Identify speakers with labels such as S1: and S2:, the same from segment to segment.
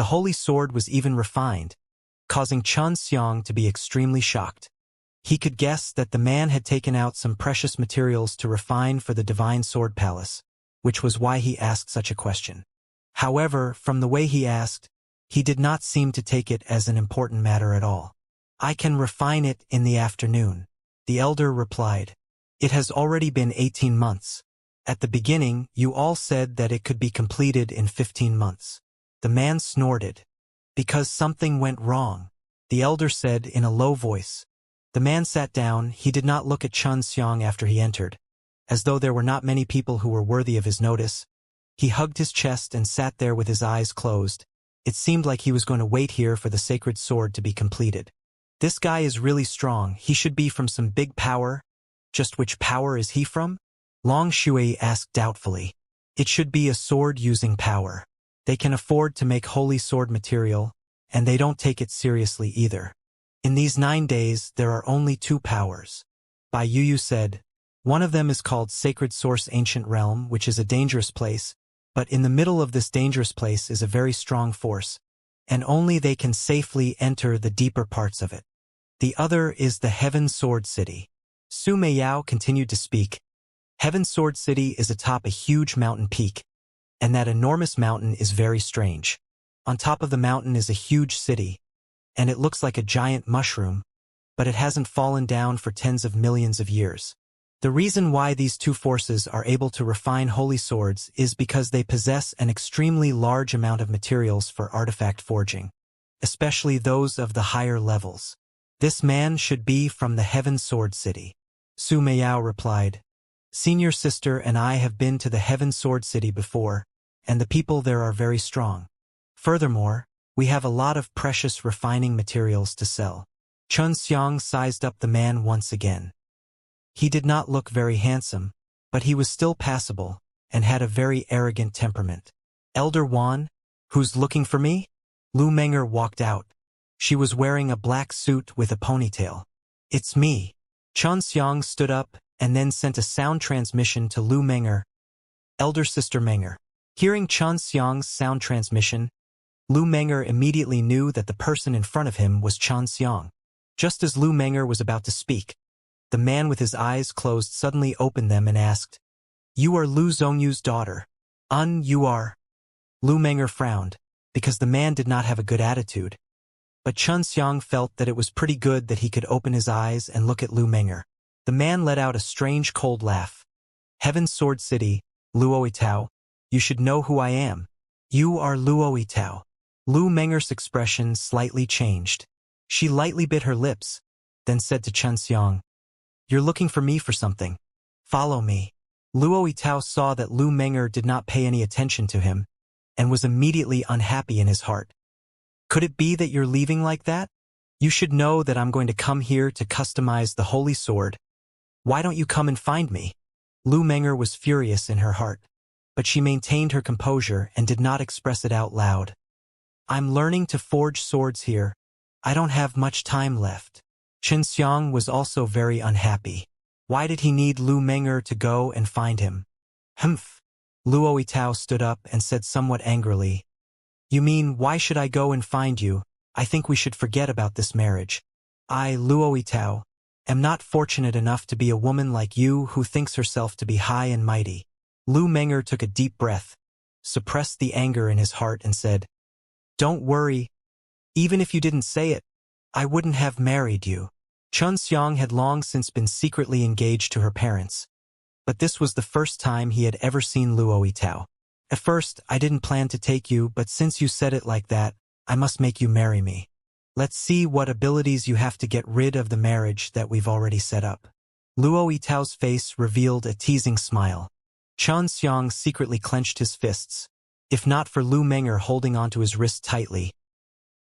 S1: The holy sword was even refined, causing Xianxia to be extremely shocked. He could guess that the man had taken out some precious materials to refine for the divine sword palace, which was why he asked such a question. However, from the way he asked, he did not seem to take it as an important matter at all. I can refine it in the afternoon, the elder replied. It has already been 18 months. At the beginning, you all said that it could be completed in 15 months. The man snorted. Because something went wrong, the elder said in a low voice. The man sat down. He did not look at Xianxia after he entered, as though there were not many people who were worthy of his notice. He hugged his chest and sat there with his eyes closed. It seemed like he was going to wait here for the sacred sword to be completed. This guy is really strong. He should be from some big power. Just which power is he from? Long Shui asked doubtfully. It should be a sword-using power. They can afford to make holy sword material, and they don't take it seriously either. In these 9 days, there are only 2 powers. Bai Yuyu said. One of them is called Sacred Source Ancient Realm, which is a dangerous place, but in the middle of this dangerous place is a very strong force, and only they can safely enter the deeper parts of it. The other is the Heaven Sword City. Su Meiyao continued to speak. Heaven Sword City is atop a huge mountain peak, and that enormous mountain is very strange. On top of the mountain is a huge city, and it looks like a giant mushroom, but it hasn't fallen down for tens of millions of years. The reason why these 2 forces are able to refine holy swords is because they possess an extremely large amount of materials for artifact forging, especially those of the higher levels. This man should be from the Heaven Sword City. Su Meiyao replied. Senior sister and I have been to the Heaven Sword City before, and the people there are very strong. Furthermore, we have a lot of precious refining materials to sell. Xianxia sized up the man once again. He did not look very handsome, but he was still passable, and had a very arrogant temperament. Elder Wan, who's looking for me? Lu Menger walked out. She was wearing a black suit with a ponytail. It's me. Xianxia stood up, and then sent a sound transmission to Lu Menger. Elder Sister Menger. Hearing Xianxia's sound transmission, Lu Menger immediately knew that the person in front of him was Xianxia. Just as Lu Menger was about to speak, the man with his eyes closed suddenly opened them and asked, You are Lu Zongyu's daughter. You are. Lu Menger frowned, because the man did not have a good attitude. But Xianxia felt that it was pretty good that he could open his eyes and look at Lu Menger. The man let out a strange cold laugh. Heaven Sword City, Luoyitao, you should know who I am. You are Luoyitao. Lu Menger's expression slightly changed. She lightly bit her lips, then said to Xianxia, You're looking for me for something. Follow me. Luoyitao saw that Lu Menger did not pay any attention to him, and was immediately unhappy in his heart. Could it be that you're leaving like that? You should know that I'm going to come here to customize the holy sword. Why don't you come and find me? Lu Menger was furious in her heart, but she maintained her composure and did not express it out loud. I'm learning to forge swords here. I don't have much time left. Xianxia was also very unhappy. Why did he need Lu Menger to go and find him? Humph. Luoyitao stood up and said somewhat angrily, You mean, why should I go and find you? I think we should forget about this marriage. I, Luoyitao, am not fortunate enough to be a woman like you who thinks herself to be high and mighty. Lu Menger took a deep breath, suppressed the anger in his heart and said, Don't worry. Even if you didn't say it, I wouldn't have married you. Xianxia had long since been secretly engaged to her parents, but this was the first time he had ever seen Luoyitao. At first, I didn't plan to take you, but since you said it like that, I must make you marry me. Let's see what abilities you have to get rid of the marriage that we've already set up. Luoyitao's face revealed a teasing smile. Xianxia secretly clenched his fists. If not for Lu Menger holding onto his wrist tightly,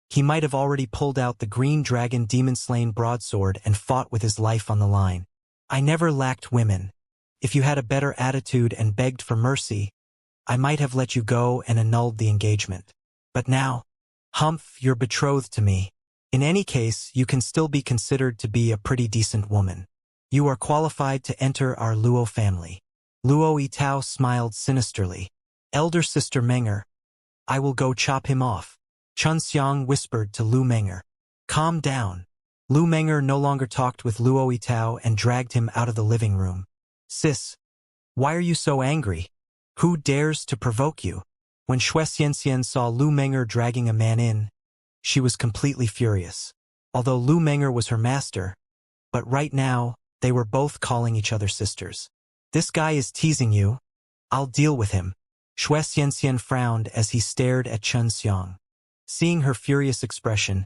S1: he might have already pulled out the green dragon demon-slain broadsword and fought with his life on the line. I never lacked women. If you had a better attitude and begged for mercy, I might have let you go and annulled the engagement. But now, Humph, you're betrothed to me. In any case, you can still be considered to be a pretty decent woman. You are qualified to enter our Luo family. Luoyitao smiled sinisterly. Elder Sister Menger, I will go chop him off. Xiang whispered to Lu Meng'er. Calm down. Lu Meng'er no longer talked with Luo Tao and dragged him out of the living room. Sis, why are you so angry? Who dares to provoke you? When Xianxia saw Lu Meng'er dragging a man in, she was completely furious. Although Lu Meng'er was her master, but right now, they were both calling each other sisters. This guy is teasing you. I'll deal with him. Xianxia frowned as he stared at Xiang. Seeing her furious expression,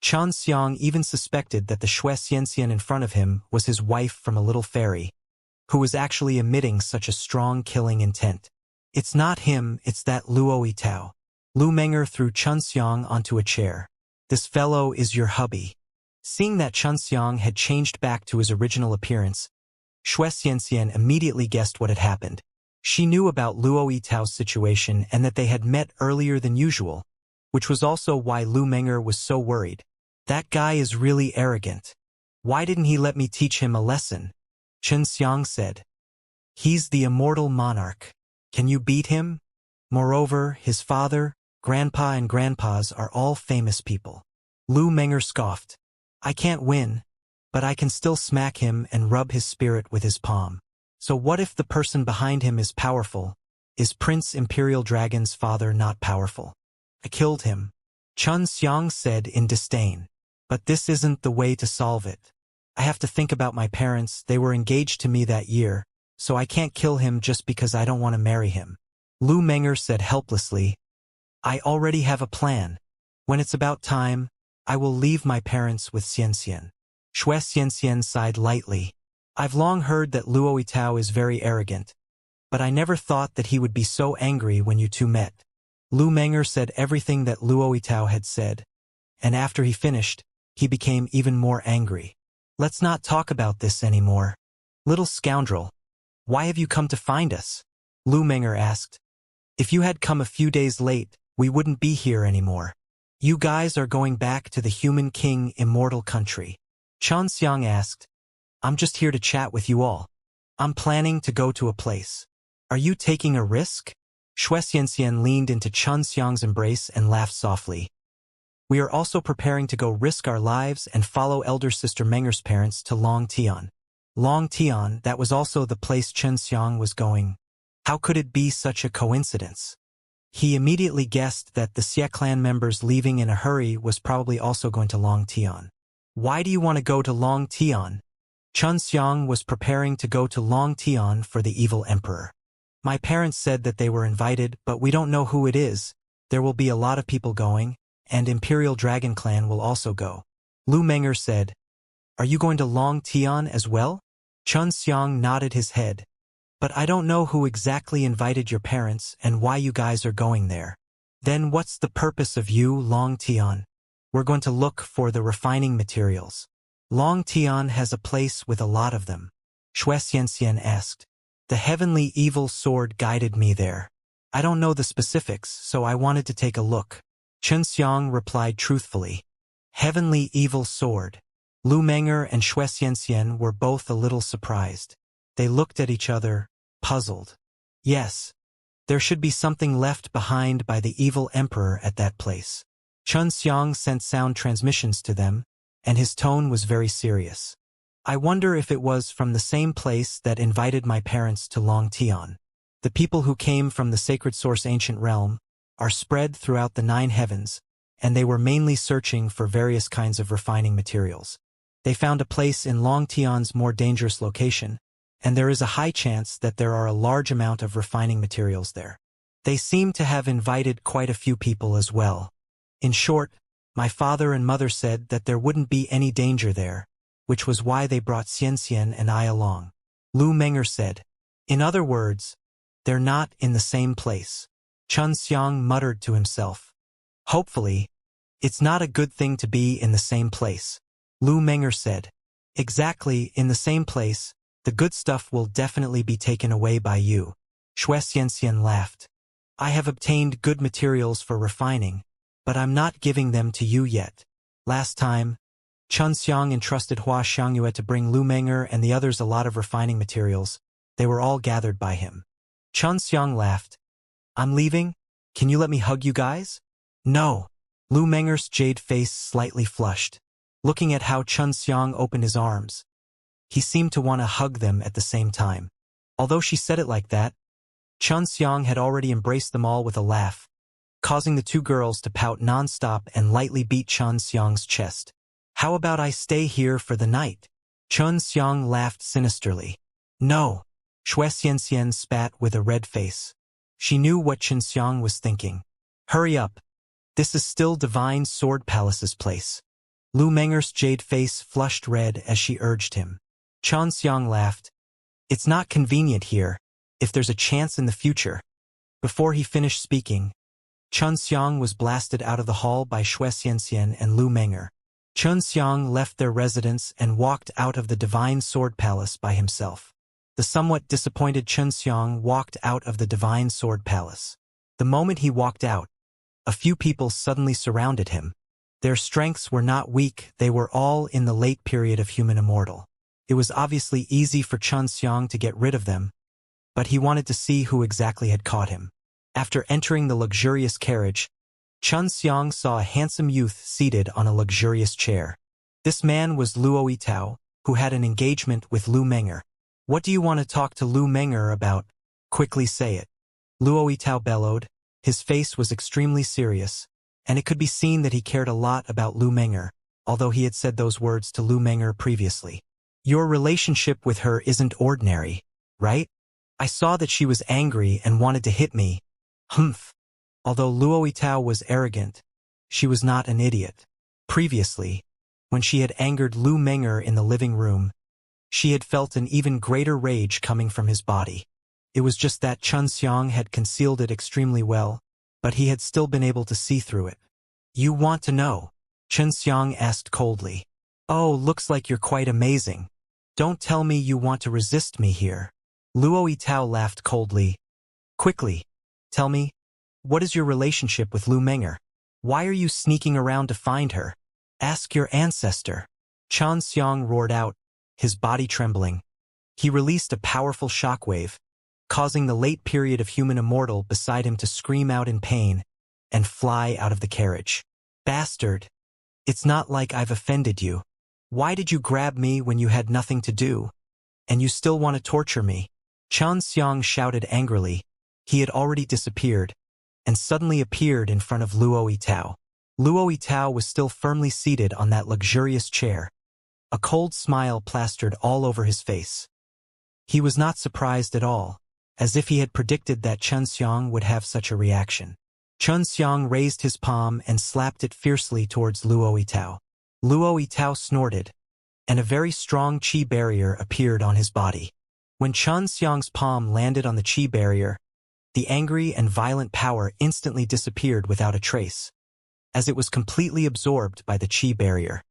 S1: Xiang even suspected that the Xianxia in front of him was his wife from a little fairy, who was actually emitting such a strong killing intent. It's not him, it's that Luo Tao. Lu Meng'er threw Xiang onto a chair. This fellow is your hubby. Seeing that Xiang had changed back to his original appearance, Xianxia immediately guessed what had happened. She knew about Luo Tao's situation and that they had met earlier than usual, which was also why Lu Meng'er was so worried. That guy is really arrogant. Why didn't he let me teach him a lesson? Xiang said. He's the immortal monarch. Can you beat him? Moreover, his father, grandpa and grandpas are all famous people. Lu Meng'er scoffed. I can't win, but I can still smack him and rub his spirit with his palm. So what if the person behind him is powerful? Is Prince Imperial Dragon's father not powerful? I killed him. Xiang said in disdain. But this isn't the way to solve it. I have to think about my parents. They were engaged to me that year, so I can't kill him just because I don't want to marry him. Lu Meng'er said helplessly, I already have a plan. When it's about time, I will leave my parents with Xianxia. Xianxia sighed lightly. I've long heard that Luo Tao is very arrogant, but I never thought that he would be so angry when you two met. Lu Meng'er said everything that Luo Tao had said, and after he finished, he became even more angry. Let's not talk about this anymore. Little scoundrel, why have you come to find us? Lu Meng'er asked. If you had come a few days late, we wouldn't be here anymore. You guys are going back to the Human King Immortal country. Xiang asked. I'm just here to chat with you all. I'm planning to go to a place. Are you taking a risk? Xianxia leaned into Xiang's embrace and laughed softly. We are also preparing to go risk our lives and follow elder sister Meng'er's parents to Long Tian. Long Tian, that was also the place Xiang was going. How could it be such a coincidence? He immediately guessed that the Xia clan members leaving in a hurry was probably also going to Long Tian. Why do you want to go to Long Tian? Xiang was preparing to go to Long Tian for the evil emperor. My parents said that they were invited, but we don't know who it is. There will be a lot of people going, and Imperial Dragon Clan will also go. Lu Meng'er said, Are you going to Long Tian as well? Xiang nodded his head. But I don't know who exactly invited your parents and why you guys are going there. Then what's the purpose of you, Long Tian? We're going to look for the refining materials. Long Tian has a place with a lot of them. Xianxia asked. The heavenly evil sword guided me there. I don't know the specifics, so I wanted to take a look. Xiang replied truthfully. Heavenly evil sword. Lu Meng'er and Xianxia were both a little surprised. They looked at each other, puzzled. Yes, there should be something left behind by the evil emperor at that place. Xiang sent sound transmissions to them, and his tone was very serious. I wonder if it was from the same place that invited my parents to Long Tian. The people who came from the sacred source ancient realm are spread throughout the 9 heavens, and they were mainly searching for various kinds of refining materials. They found a place in Long Tian's more dangerous location, and there is a high chance that there are a large amount of refining materials there. They seem to have invited quite a few people as well. In short, my father and mother said that there wouldn't be any danger there, which was why they brought Xianxia and I along. Lu Meng'er said. In other words, they're not in the same place. Xiang muttered to himself. Hopefully, it's not a good thing to be in the same place. Lu Meng'er said. Exactly, in the same place, the good stuff will definitely be taken away by you. Xianxia laughed. I have obtained good materials for refining, but I'm not giving them to you yet. Last time, Xiang entrusted Hua Xiangyue to bring Lu Meng'er and the others a lot of refining materials. They were all gathered by him. Xiang laughed. I'm leaving? Can you let me hug you guys? No. Lu Menger's jade face slightly flushed, looking at how Xianxia opened his arms. He seemed to want to hug them at the same time. Although she said it like that, Xianxia had already embraced them all with a laugh, causing the two girls to pout non-stop and lightly beat Xianxia's chest. How about I stay here for the night? Xianxia laughed sinisterly. No. Xianxia spat with a red face. She knew what Xianxia was thinking. Hurry up. This is still Divine Sword Palace's place. Lu Menger's jade face flushed red as she urged him. Xianxia laughed. It's not convenient here, if there's a chance in the future. Before he finished speaking, Xianxia was blasted out of the hall by Xianxia and Lu Menger. Xianxia left their residence and walked out of the Divine Sword Palace by himself. The somewhat disappointed Xianxia walked out of the Divine Sword Palace. The moment he walked out, a few people suddenly surrounded him. Their strengths were not weak, they were all in the late period of human immortal. It was obviously easy for Xianxia to get rid of them, but he wanted to see who exactly had caught him. After entering the luxurious carriage, Xianxia saw a handsome youth seated on a luxurious chair. This man was Luo Yitao, who had an engagement with Lu Menger. What do you want to talk to Lu Menger about? Quickly say it. Luo Yitao bellowed. His face was extremely serious, and it could be seen that he cared a lot about Lu Menger, although he had said those words to Lu Menger previously. Your relationship with her isn't ordinary, right? I saw that she was angry and wanted to hit me. Humph. Although Luo Yitao was arrogant, she was not an idiot. Previously, when she had angered Lu Menger in the living room, she had felt an even greater rage coming from his body. It was just that Xianxia had concealed it extremely well, but he had still been able to see through it. You want to know? Xianxia asked coldly. Oh, looks like you're quite amazing. Don't tell me you want to resist me here. Luo Yitao laughed coldly. Quickly, tell me, what is your relationship with Lu Menger? Why are you sneaking around to find her? Ask your ancestor. Xianxia roared out, his body trembling. He released a powerful shockwave, causing the late period of human immortal beside him to scream out in pain and fly out of the carriage. Bastard! It's not like I've offended you. Why did you grab me when you had nothing to do? And you still want to torture me? Xianxia shouted angrily. He had already disappeared, and suddenly appeared in front of Luo Yitao. Luo Yitao was still firmly seated on that luxurious chair. A cold smile plastered all over his face. He was not surprised at all, as if he had predicted that Xianxia would have such a reaction. Xianxia raised his palm and slapped it fiercely towards Luo Yitao. Luo Yitao snorted, and a very strong qi barrier appeared on his body. When Xianxia's palm landed on the qi barrier, the angry and violent power instantly disappeared without a trace, as it was completely absorbed by the qi barrier.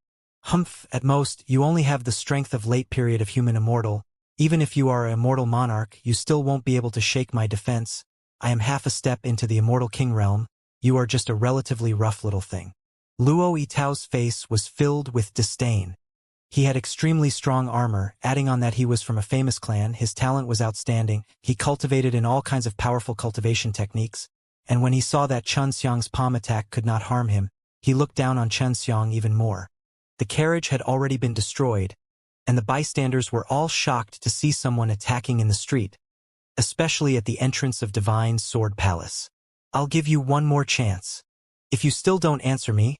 S1: Humph, at most, you only have the strength of late period of human immortal. Even if you are an immortal monarch, you still won't be able to shake my defense. I am half a step into the immortal king realm. You are just a relatively rough little thing. Luo Yitao's face was filled with disdain. He had extremely strong armor, adding on that he was from a famous clan, his talent was outstanding, he cultivated in all kinds of powerful cultivation techniques, and when he saw that Xianxia's palm attack could not harm him, he looked down on Xianxia even more. The carriage had already been destroyed, and the bystanders were all shocked to see someone attacking in the street, especially at the entrance of Divine Sword Palace. I'll give you one more chance. If you still don't answer me,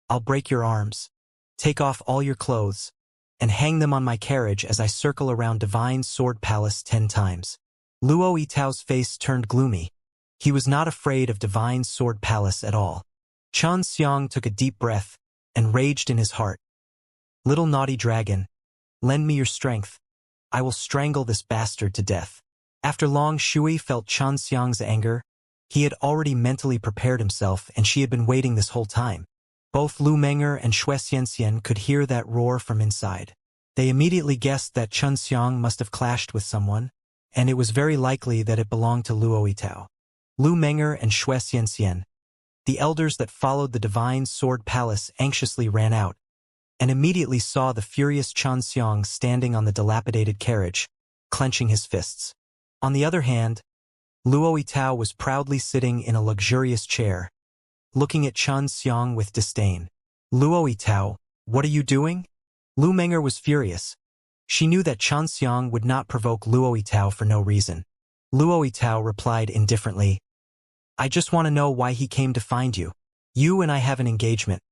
S1: I'll break your arms, take off all your clothes, and hang them on my carriage as I circle around Divine Sword Palace 10 times. Luo Yitao's face turned gloomy. He was not afraid of Divine Sword Palace at all. Xianxia took a deep breath and raged in his heart. Little naughty dragon, lend me your strength. I will strangle this bastard to death. After Long Shui felt Xianxia's anger, he had already mentally prepared himself and she had been waiting this whole time. Both Lu Menger and Xianxia could hear that roar from inside. They immediately guessed that Xianxia must have clashed with someone, and it was very likely that it belonged to Luo Yitao. Lu Menger and Xianxia, the elders that followed the Divine Sword Palace, anxiously ran out, and immediately saw the furious Xianxia standing on the dilapidated carriage, clenching his fists. On the other hand, Luo Yitao was proudly sitting in a luxurious chair, looking at Xianxia with disdain. Luo Yitao, what are you doing? Lu Meng'er was furious. She knew that Xianxia would not provoke Luo Yitao for no reason. Luo Yitao replied indifferently, I just want to know why he came to find you. You and I have an engagement.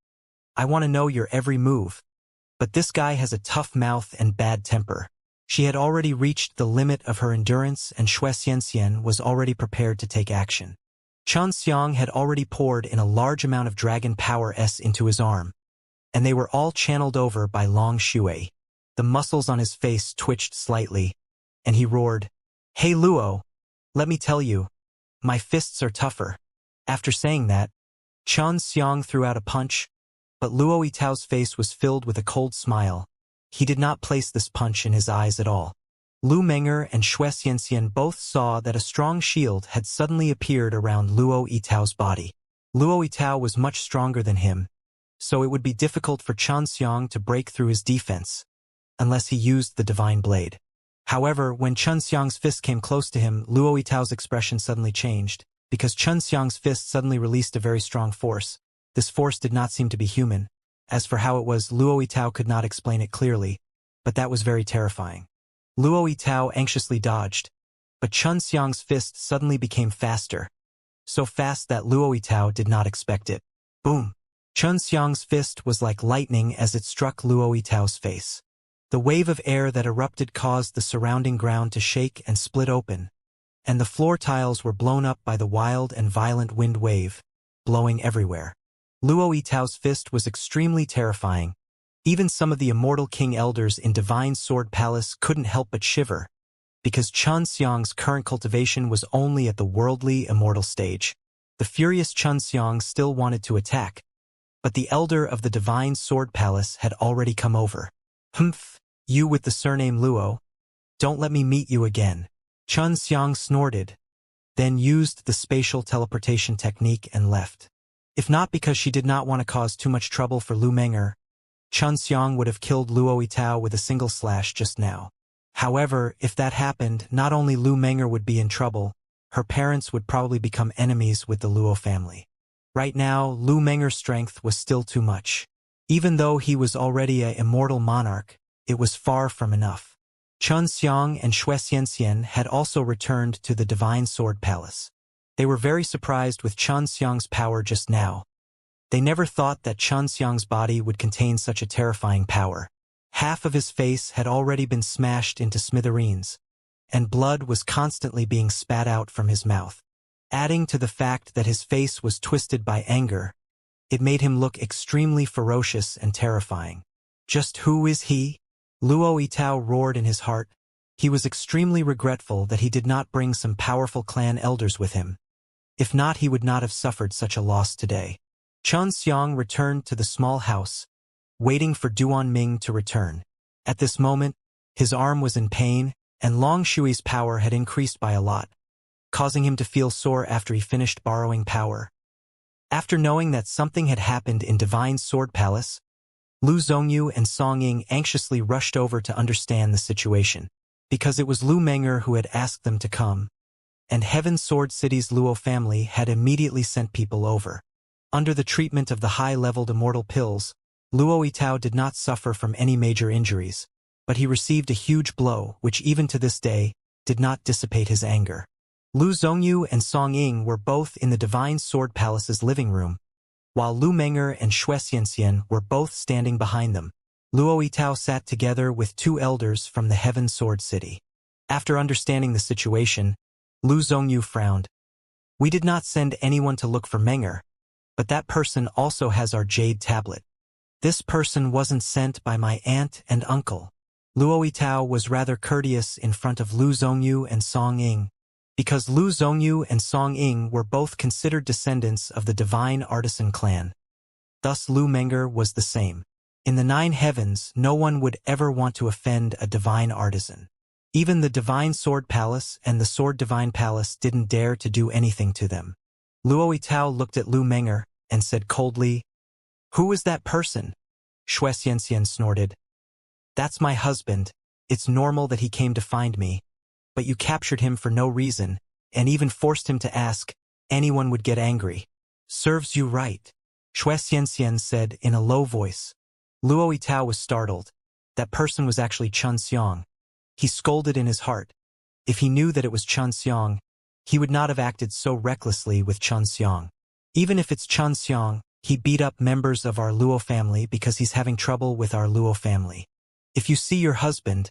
S1: I want to know your every move. But this guy has a tough mouth and bad temper. She had already reached the limit of her endurance and Xianxia was already prepared to take action. Xianxia had already poured in a large amount of dragon power into his arm, and they were all channeled over by Long Shui. The muscles on his face twitched slightly, and he roared, Hey Luo, let me tell you, my fists are tougher. After saying that, Xianxia threw out a punch, but Luo Yitao's face was filled with a cold smile. He did not place this punch in his eyes at all. Lu Meng'er and Xianxia both saw that a strong shield had suddenly appeared around Luo Yitao's body. Luo Yitao was much stronger than him, so it would be difficult for Xianxia to break through his defense, unless he used the divine blade. However, when Xianxia's fist came close to him, Luo Yitao's expression suddenly changed, because Xianxia's fist suddenly released a very strong force. This force did not seem to be human. As for how it was, Luo Yitao could not explain it clearly, but that was very terrifying. Luo Yitao anxiously dodged, but Xianxia's fist suddenly became faster, so fast that Luo Yitao did not expect it. Boom! Xianxia's fist was like lightning as it struck Luo Yitao's face. The wave of air that erupted caused the surrounding ground to shake and split open, and the floor tiles were blown up by the wild and violent wind wave, blowing everywhere. Luo Yitao's fist was extremely terrifying. Even some of the immortal king elders in Divine Sword Palace couldn't help but shiver, because Xianxia's current cultivation was only at the worldly immortal stage. The furious Xianxia still wanted to attack, but the elder of the Divine Sword Palace had already come over. Humph, you with the surname Luo, don't let me meet you again. Xianxia snorted, then used the spatial teleportation technique and left. If not because she did not want to cause too much trouble for Lu Meng'er, Xianxia would have killed Luo Yitao with a single slash just now. However, if that happened, not only Lu Meng'er would be in trouble, her parents would probably become enemies with the Luo family. Right now, Lu Meng'er's strength was still too much. Even though he was already an immortal monarch, it was far from enough. Xianxia and Xianxia had also returned to the Divine Sword Palace. They were very surprised with Xianxia's power just now. They never thought that Xianxia's body would contain such a terrifying power. Half of his face had already been smashed into smithereens, and blood was constantly being spat out from his mouth. Adding to the fact that his face was twisted by anger, it made him look extremely ferocious and terrifying. Just who is he? Luo Yitao roared in his heart. He was extremely regretful that he did not bring some powerful clan elders with him. If not, he would not have suffered such a loss today. Xianxia returned to the small house, waiting for Duan Ming to return. At this moment, his arm was in pain, and Long Shui's power had increased by a lot, causing him to feel sore after he finished borrowing power. After knowing that something had happened in Divine Sword Palace, Lu Zhongyu and Song Ying anxiously rushed over to understand the situation, because it was Lu Meng'er who had asked them to come, and Heaven Sword City's Luo family had immediately sent people over. Under the treatment of the high-leveled immortal pills, Luo Yitao did not suffer from any major injuries, but he received a huge blow which even to this day did not dissipate his anger. Lu Zhongyu and Song Ying were both in the Divine Sword Palace's living room, while Lu Meng'er and Xianxia were both standing behind them. Luo Yitao sat together with two elders from the Heaven Sword City. After understanding the situation, Lu Zhongyu frowned. We did not send anyone to look for Meng'er, but that person also has our jade tablet. This person wasn't sent by my aunt and uncle. Luo Yitao was rather courteous in front of Lu Zhongyu and Song Ying, because Lu Zhongyu and Song Ying were both considered descendants of the Divine Artisan clan. Thus Lu Meng'er was the same. In the 9 heavens, no one would ever want to offend a divine artisan. Even the Divine Sword Palace and the Sword Divine Palace didn't dare to do anything to them. Luo Yitao looked at Lu Meng'er and said coldly, "Who is that person?" Xianxia snorted. "That's my husband. It's normal that he came to find me. But you captured him for no reason, and even forced him to ask. Anyone would get angry. Serves you right, Xianxia said in a low voice. Luo Yitao was startled. That person was actually Xiang. He scolded in his heart. If he knew that it was Xiang, he would not have acted so recklessly with Xiang. Even if it's Xiang, he beat up members of our Luo family because he's having trouble with our Luo family. If you see your husband,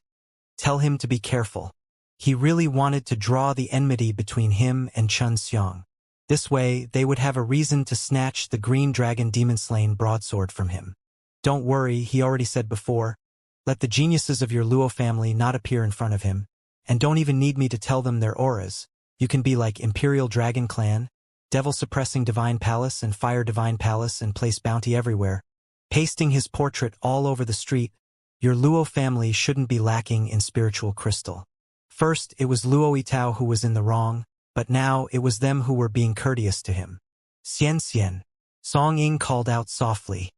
S1: tell him to be careful. He really wanted to draw the enmity between him and Xiang. This way, they would have a reason to snatch the green dragon demon-slain broadsword from him. Don't worry, he already said before. Let the geniuses of your Luo family not appear in front of him, and don't even need me to tell them their auras. You can be like Imperial Dragon Clan, Devil-suppressing Divine Palace and Fire Divine Palace and place bounty everywhere. Pasting his portrait all over the street, your Luo family shouldn't be lacking in spiritual crystal. First, it was Luo Yitao who was in the wrong, but now it was them who were being courteous to him. Xianxia, Song Ying called out softly.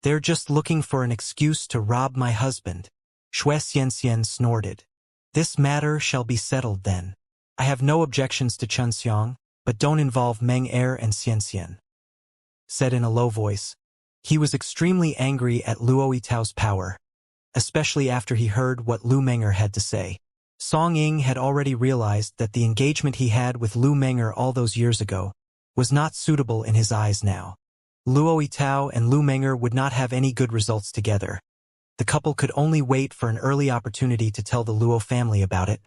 S1: They're just looking for an excuse to rob my husband. Xianxia snorted. This matter shall be settled then. I have no objections to Xiang, but don't involve Meng Er and Xianxia. Said in a low voice. He was extremely angry at Luo Yitao's power, especially after he heard what Lu Menger had to say. Song Ying had already realized that the engagement he had with Lu Menger all those years ago was not suitable in his eyes now. Luo Yitao and Lu Menger would not have any good results together. The couple could only wait for an early opportunity to tell the Luo family about it.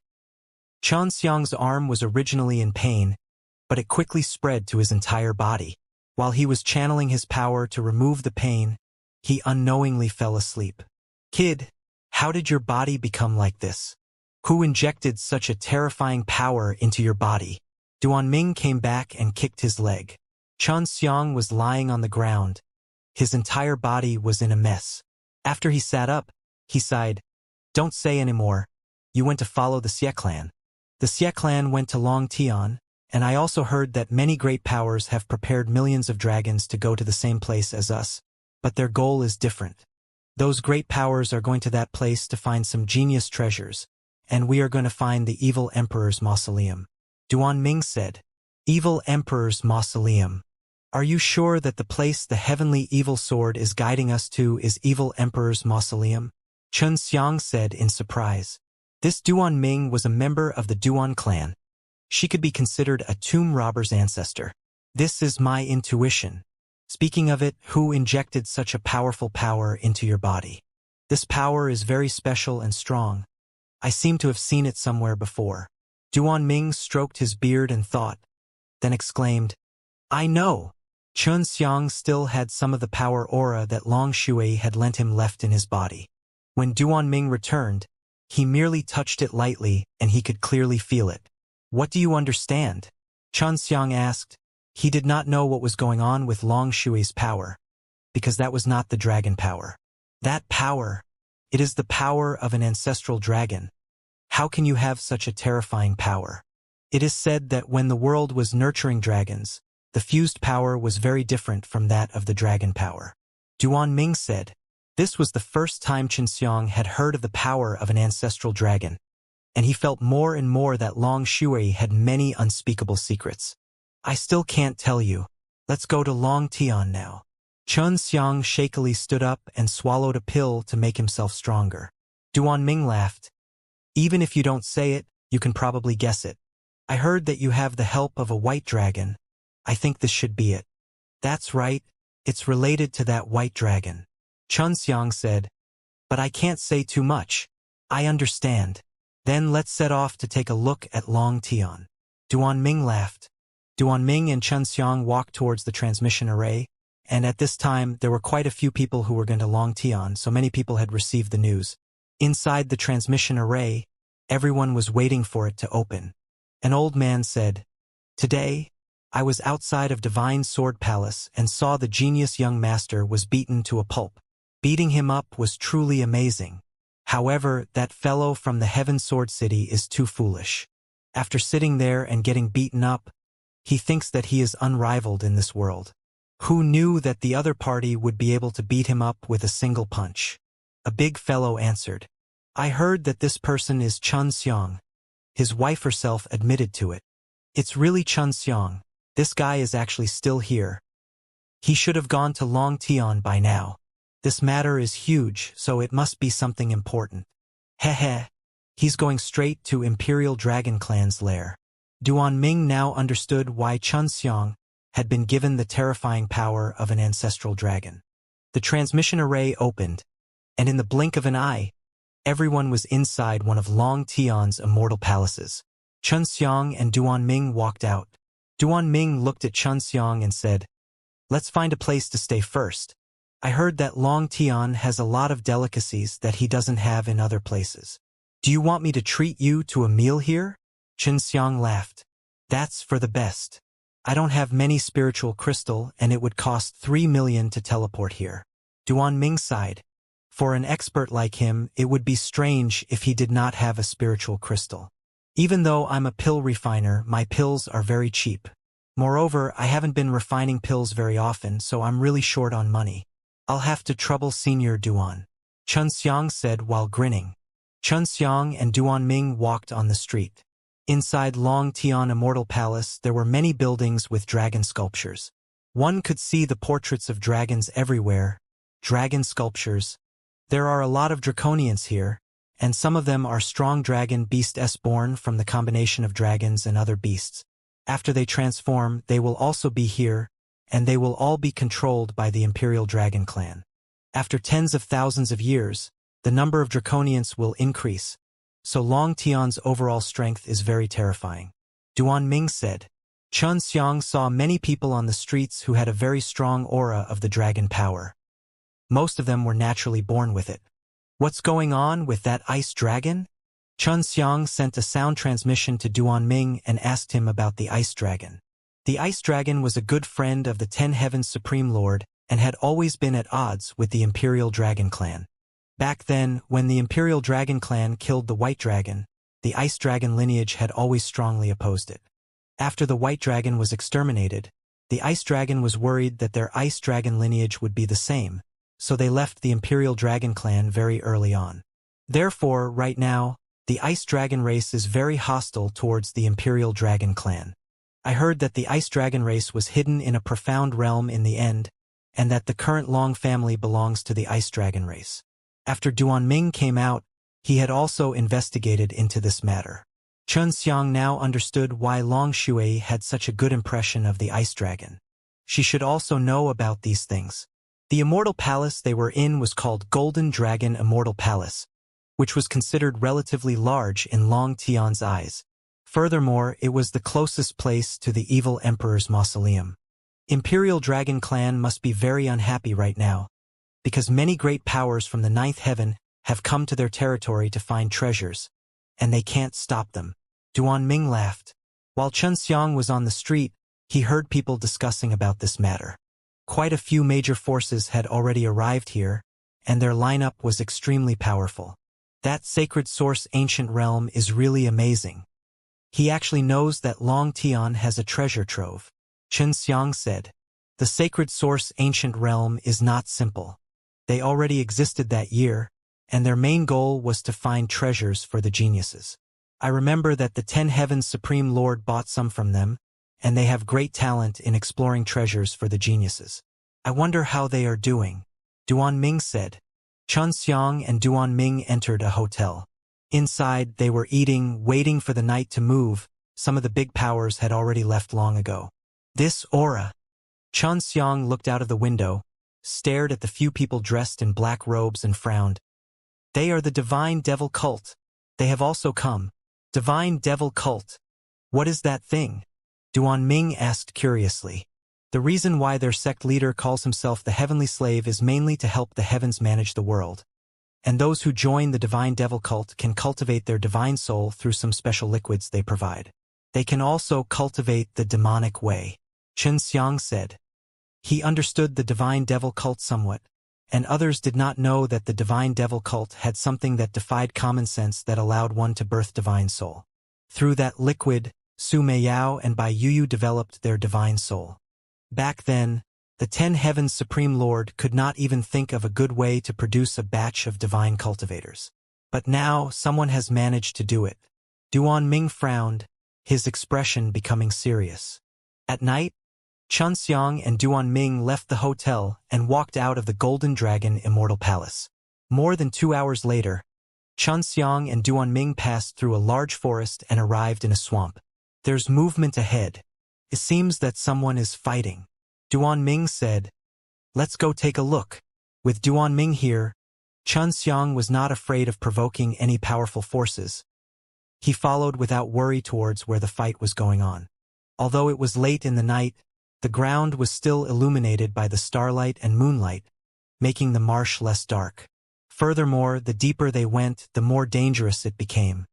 S1: Xiang's arm was originally in pain, but it quickly spread to his entire body. While he was channeling his power to remove the pain, he unknowingly fell asleep. Kid, how did your body become like this? Who injected such a terrifying power into your body? Duanming came back and kicked his leg. Xiang was lying on the ground. His entire body was in a mess. After he sat up, he sighed. Don't say anymore. You went to follow the Xie clan. The Xie clan went to Long Tian, and I also heard that many great powers have prepared millions of dragons to go to the same place as us, but their goal is different. Those great powers are going to that place to find some genius treasures, and we are going to find the evil emperor's mausoleum. Duanming said. Evil emperor's mausoleum. Are you sure that the place the heavenly evil sword is guiding us to is evil emperor's mausoleum? Xiang said in surprise. This Duanming was a member of the Duan clan. She could be considered a tomb robber's ancestor. This is my intuition. Speaking of it, who injected such a powerful power into your body? This power is very special and strong. I seem to have seen it somewhere before. Duanming stroked his beard and thought, then exclaimed, I know. Xiang still had some of the power aura that Long Shui had lent him left in his body. When Duanming returned, he merely touched it lightly and he could clearly feel it. What do you understand? Xiang asked. He did not know what was going on with Long Shui's power, because that was not the dragon power. That power, it is the power of an ancestral dragon. How can you have such a terrifying power? It is said that when the world was nurturing dragons, the fused power was very different from that of the dragon power. Duanming said. This was the first time Xiang had heard of the power of an ancestral dragon, and he felt more and more that Long Shui had many unspeakable secrets. I still can't tell you. Let's go to Long Tian now. Xiang shakily stood up and swallowed a pill to make himself stronger. Duanming laughed. Even if you don't say it, you can probably guess it. I heard that you have the help of a white dragon. I think this should be it. That's right, it's related to that white dragon. Xiang said. But I can't say too much. I understand. Then let's set off to take a look at Long Tian. Duanming laughed. Duanming and Xiang walked towards the transmission array, and at this time there were quite a few people who were going to Long Tian, so many people had received the news. Inside the transmission array, everyone was waiting for it to open. An old man said, Today, I was outside of Divine Sword Palace and saw the genius young master was beaten to a pulp. Beating him up was truly amazing. However, that fellow from the Heaven Sword City is too foolish. After sitting there and getting beaten up, he thinks that he is unrivaled in this world. Who knew that the other party would be able to beat him up with a single punch? A big fellow answered. I heard that this person is Xiang. His wife herself admitted to it. It's really Xiang. This guy is actually still here. He should have gone to Long Tian by now. This matter is huge, so it must be something important. Heh. He's going straight to Imperial Dragon Clan's lair. Duan Ming now understood why Xianxia had been given the terrifying power of an ancestral dragon. The transmission array opened, and in the blink of an eye, everyone was inside one of Long Tian's immortal palaces. Xianxia and Duan Ming walked out. Duan Ming looked at Xianxia and said, "Let's find a place to stay first. I heard that Long Tian has a lot of delicacies that he doesn't have in other places. Do you want me to treat you to a meal here?" Xianxia laughed. "That's for the best. I don't have many spiritual crystal and it would cost 3 million to teleport here." Duan Ming sighed. For an expert like him, it would be strange if he did not have a spiritual crystal. "Even though I'm a pill refiner, my pills are very cheap. Moreover, I haven't been refining pills very often, so I'm really short on money. I'll have to trouble Senior Duan," Xianxia said while grinning. Xianxia and Duan Ming walked on the street. Inside Long Tian Immortal Palace, there were many buildings with dragon sculptures. One could see the portraits of dragons everywhere. Dragon sculptures. There are a lot of draconians here, and some of them are strong dragon beasts born from the combination of dragons and other beasts. After they transform, they will also be here, and they will all be controlled by the Imperial Dragon Clan. After tens of thousands of years, the number of draconians will increase, so Long Tian's overall strength is very terrifying. Duan Ming said. Xianxia saw many people on the streets who had a very strong aura of the dragon power. Most of them were naturally born with it. "What's going on with that ice dragon?" Xianxia sent a sound transmission to Duan Ming and asked him about the ice dragon. The ice dragon was a good friend of the Ten Heavens Supreme Lord and had always been at odds with the Imperial Dragon Clan. Back then, when the Imperial Dragon Clan killed the White Dragon, the Ice Dragon lineage had always strongly opposed it. After the White Dragon was exterminated, the Ice Dragon was worried that their Ice Dragon lineage would be the same, so they left the Imperial Dragon Clan very early on. Therefore, right now, the Ice Dragon race is very hostile towards the Imperial Dragon Clan. I heard that the Ice Dragon race was hidden in a profound realm in the end, and that the current Long family belongs to the Ice Dragon race. After Duan Ming came out, he had also investigated into this matter. Xianxia now understood why Long Shui had such a good impression of the Ice Dragon. She should also know about these things. The Immortal Palace they were in was called Golden Dragon Immortal Palace, which was considered relatively large in Long Tian's eyes. Furthermore, it was the closest place to the evil emperor's mausoleum. Imperial Dragon Clan must be very unhappy right now, because many great powers from the ninth heaven have come to their territory to find treasures, and they can't stop them. Duan Ming laughed. While Xianxia was on the street, he heard people discussing about this matter. Quite a few major forces had already arrived here, and their lineup was extremely powerful. That sacred source ancient realm is really amazing. He actually knows that Long Tian has a treasure trove. Xianxia said. The sacred source ancient realm is not simple. They already existed that year, and their main goal was to find treasures for the geniuses. I remember that the Ten Heavens Supreme Lord bought some from them, and they have great talent in exploring treasures for the geniuses. I wonder how they are doing, Duan Ming said. Xianxia and Duan Ming entered a hotel. Inside, they were eating, waiting for the night to move. Some of the big powers had already left long ago. This aura. Xianxia looked out of the window, stared at the few people dressed in black robes and frowned. They are the Divine Devil Cult. They have also come. Divine Devil Cult. What is that thing? Duan Ming asked curiously. The reason why their sect leader calls himself the Heavenly Slave is mainly to help the heavens manage the world. And those who join the Divine Devil Cult can cultivate their divine soul through some special liquids they provide. They can also cultivate the demonic way, Xianxia said. He understood the Divine Devil Cult somewhat, and others did not know that the Divine Devil Cult had something that defied common sense that allowed one to birth divine soul. Through that liquid, Su Meiyao and Bai Yuyu developed their divine soul. Back then, the Ten Heavens Supreme Lord could not even think of a good way to produce a batch of divine cultivators. But now, someone has managed to do it. Duan Ming frowned, his expression becoming serious. At night, Xianxia and Duanming left the hotel and walked out of the Golden Dragon Immortal Palace. More than 2 hours later, Xianxia and Duanming passed through a large forest and arrived in a swamp. There's movement ahead. It seems that someone is fighting. Duanming said, "Let's go take a look." With Duanming here, Xianxia was not afraid of provoking any powerful forces. He followed without worry towards where the fight was going on. Although it was late in the night, the ground was still illuminated by the starlight and moonlight, making the marsh less dark. Furthermore, the deeper they went, the more dangerous it became.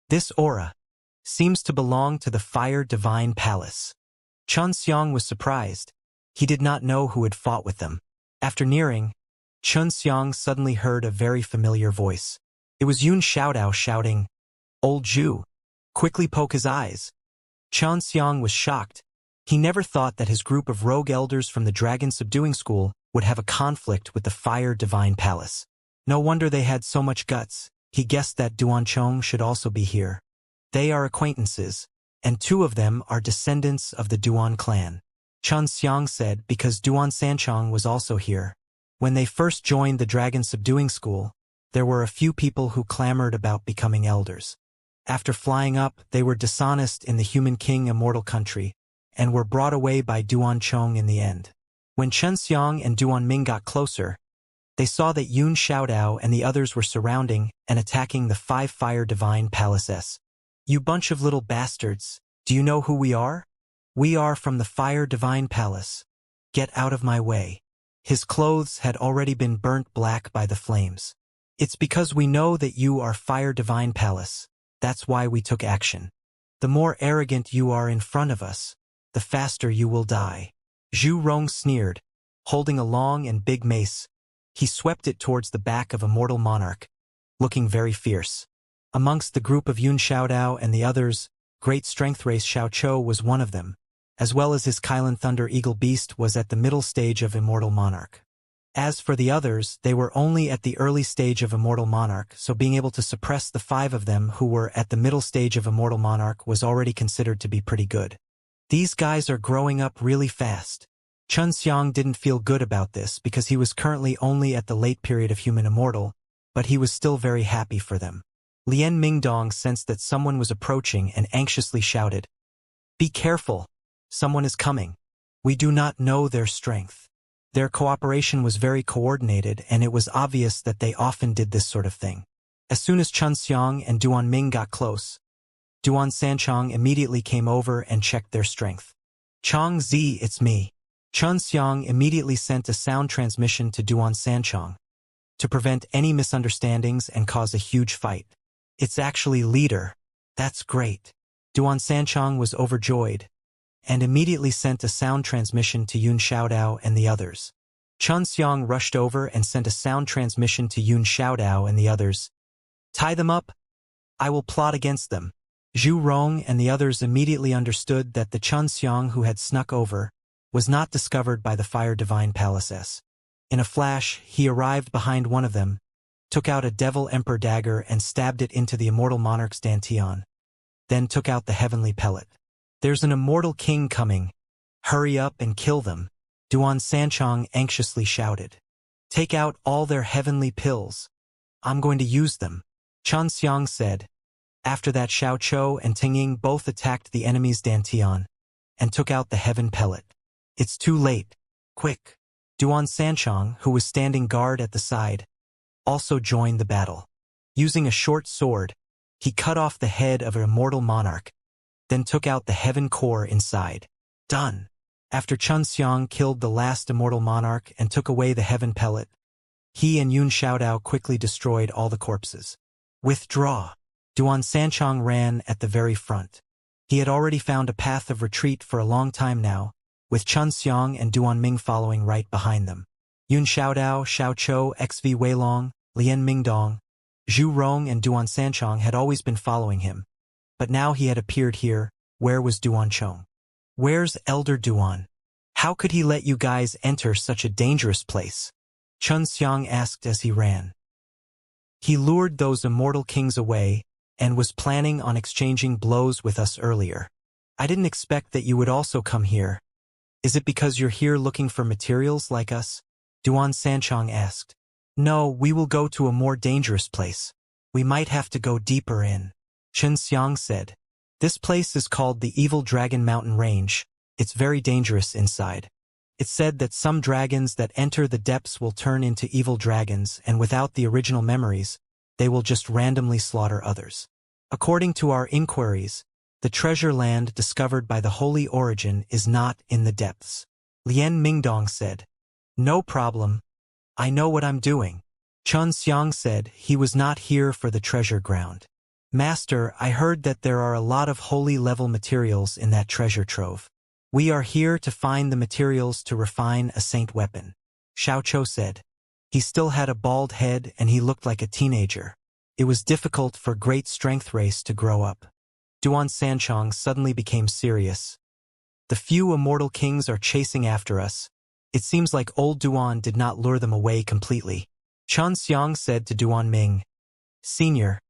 S1: This aura seems to belong to the Fire Divine Palace. Xianxia was surprised. He did not know who had fought with them. After nearing, Xianxia suddenly heard a very familiar voice. It was Yun Xiaodao shouting, "Old Zhu, quickly poke his eyes." Xianxia was shocked. He never thought that his group of rogue elders from the Dragon Subduing School would have a conflict with the Fire Divine Palace. No wonder they had so much guts. He guessed that Duanchong should also be here. They are acquaintances, and 2 of them are descendants of the Duan clan. Xianxia said because Duan Sanchong was also here. When they first joined the Dragon Subduing School, there were a few people who clamored about becoming elders. After flying up, they were dishonest in the Human King Immortal country, and were brought away by Duanchong in the end. When Xianxia and Duanming got closer, they saw that Yun Xiaodao and the others were surrounding and attacking the 5 Fire Divine Palaces. "You bunch of little bastards, do you know who we are? We are from the Fire Divine Palace. Get out of my way." His clothes had already been burnt black by the flames. "It's because we know that you are Fire Divine Palace. That's why we took action. The more arrogant you are in front of us, the faster you will die." Zhu Rong sneered. Holding a long and big mace, he swept it towards the back of Immortal Monarch, looking very fierce. Amongst the group of Yun Xiaodao and the others, Great Strength Race Xiao Chou was one of them, as well as his Kylan Thunder Eagle Beast was at the middle stage of Immortal Monarch. As for the others, they were only at the early stage of Immortal Monarch, so being able to suppress the 5 of them who were at the middle stage of Immortal Monarch was already considered to be pretty good. These guys are growing up really fast. Xianxia didn't feel good about this because he was currently only at the late period of Human Immortal, but he was still very happy for them. Lian Mingdong sensed that someone was approaching and anxiously shouted, "Be careful! Someone is coming. We do not know their strength." Their cooperation was very coordinated, and it was obvious that they often did this sort of thing. As soon as Xianxia and Duanming got close, Duan Sanchong immediately came over and checked their strength. "Chong Zi, it's me." Xianxia immediately sent a sound transmission to Duan Sanchong to prevent any misunderstandings and cause a huge fight. "It's actually Leader. That's great." Duan Sanchong was overjoyed and immediately sent a sound transmission to Yun Xiaodao and the others. Xianxia rushed over and sent a sound transmission to Yun Xiaodao and the others. "Tie them up. I will plot against them." Zhu Rong and the others immediately understood that the Xianxia who had snuck over was not discovered by the Fire Divine Palaces. In a flash, he arrived behind one of them, took out a Devil Emperor dagger and stabbed it into the Immortal Monarch's dantian, then took out the Heavenly Pellet. "There's an Immortal King coming. Hurry up and kill them," Duan Sanchong anxiously shouted. "Take out all their heavenly pills. I'm going to use them," Xianxia said. After that, Xiao Chou and Tingying both attacked the enemy's dantian and took out the Heaven Pellet. "It's too late. Quick!" Duan Sanchong, who was standing guard at the side, also joined the battle. Using a short sword, he cut off the head of an Immortal Monarch, then took out the Heaven Core inside. Done! After Xianxia killed the last Immortal Monarch and took away the Heaven Pellet, he and Yun Xiaodao quickly destroyed all the corpses. "Withdraw!" Duan Sanchong ran at the very front. He had already found a path of retreat for a long time now, with Xianxia and Duanming following right behind them. Yun Xiaodao, Xiao Chou, XV Weilong, Lian Mingdong, Zhu Rong and Duan Sanchong had always been following him, but now he had appeared here. Where was Duanchong? "Where's Elder Duan? How could he let you guys enter such a dangerous place?" Xianxia asked as he ran. "He lured those Immortal Kings away and was planning on exchanging blows with us earlier. I didn't expect that you would also come here. Is it because you're here looking for materials like us? Duan Sanchong asked. No, we will go to a more dangerous place. We might have to go deeper in. Xianxia said. This place is called the Evil Dragon Mountain Range. It's very dangerous inside. It's said that some dragons that enter the depths will turn into evil dragons, and without the original memories, they will just randomly slaughter others. According to our inquiries, the treasure land discovered by the Holy Origin is not in the depths. Lian Mingdong said. No problem. I know what I'm doing. Chun Xiang said he was not here for the treasure ground. Master, I heard that there are a lot of holy-level materials in that treasure trove. We are here to find the materials to refine a saint weapon. Xiao Chou said. He still had a bald head and he looked like a teenager. It was difficult for great strength race to grow up. Duan Sanchong suddenly became serious. The few immortal kings are chasing after us. It seems like old Duan did not lure them away completely. Chun Xiang said to Duan Ming. Senior,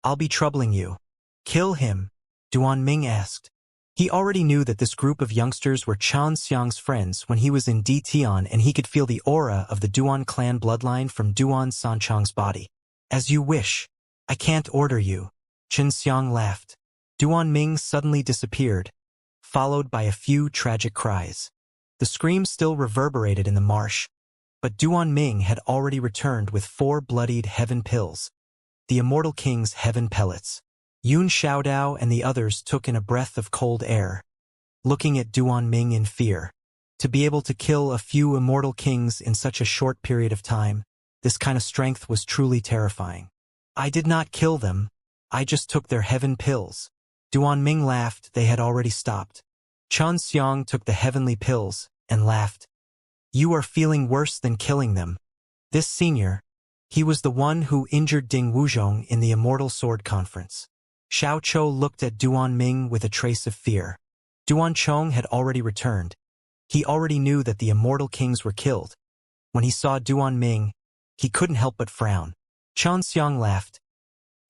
S1: I'll be troubling you. Kill him, Duan Ming asked. He already knew that this group of youngsters were Chun Xiang's friends when he was in Ditian, and he could feel the aura of the Duan clan bloodline from Duan Sanchong's body. As you wish. I can't order you. Chun Xiang laughed. Duan Ming suddenly disappeared, followed by a few tragic cries. The scream still reverberated in the marsh, but Duan Ming had already returned with 4 bloodied heaven pills, the Immortal King's heaven pellets. Yun Xiaodao and the others took in a breath of cold air, looking at Duan Ming in fear. To be able to kill a few Immortal Kings in such a short period of time, this kind of strength was truly terrifying. I did not kill them, I just took their heaven pills. Duan Ming laughed. They had already stopped. Chun Xiang took the heavenly pills and laughed. You are feeling worse than killing them. This senior, he was the one who injured Ding Wuzhong in the Immortal Sword Conference. Xiao Chou looked at Duan Ming with a trace of fear. Duan Chong had already returned. He already knew that the Immortal Kings were killed. When he saw Duan Ming, he couldn't help but frown. Chun Xiang laughed.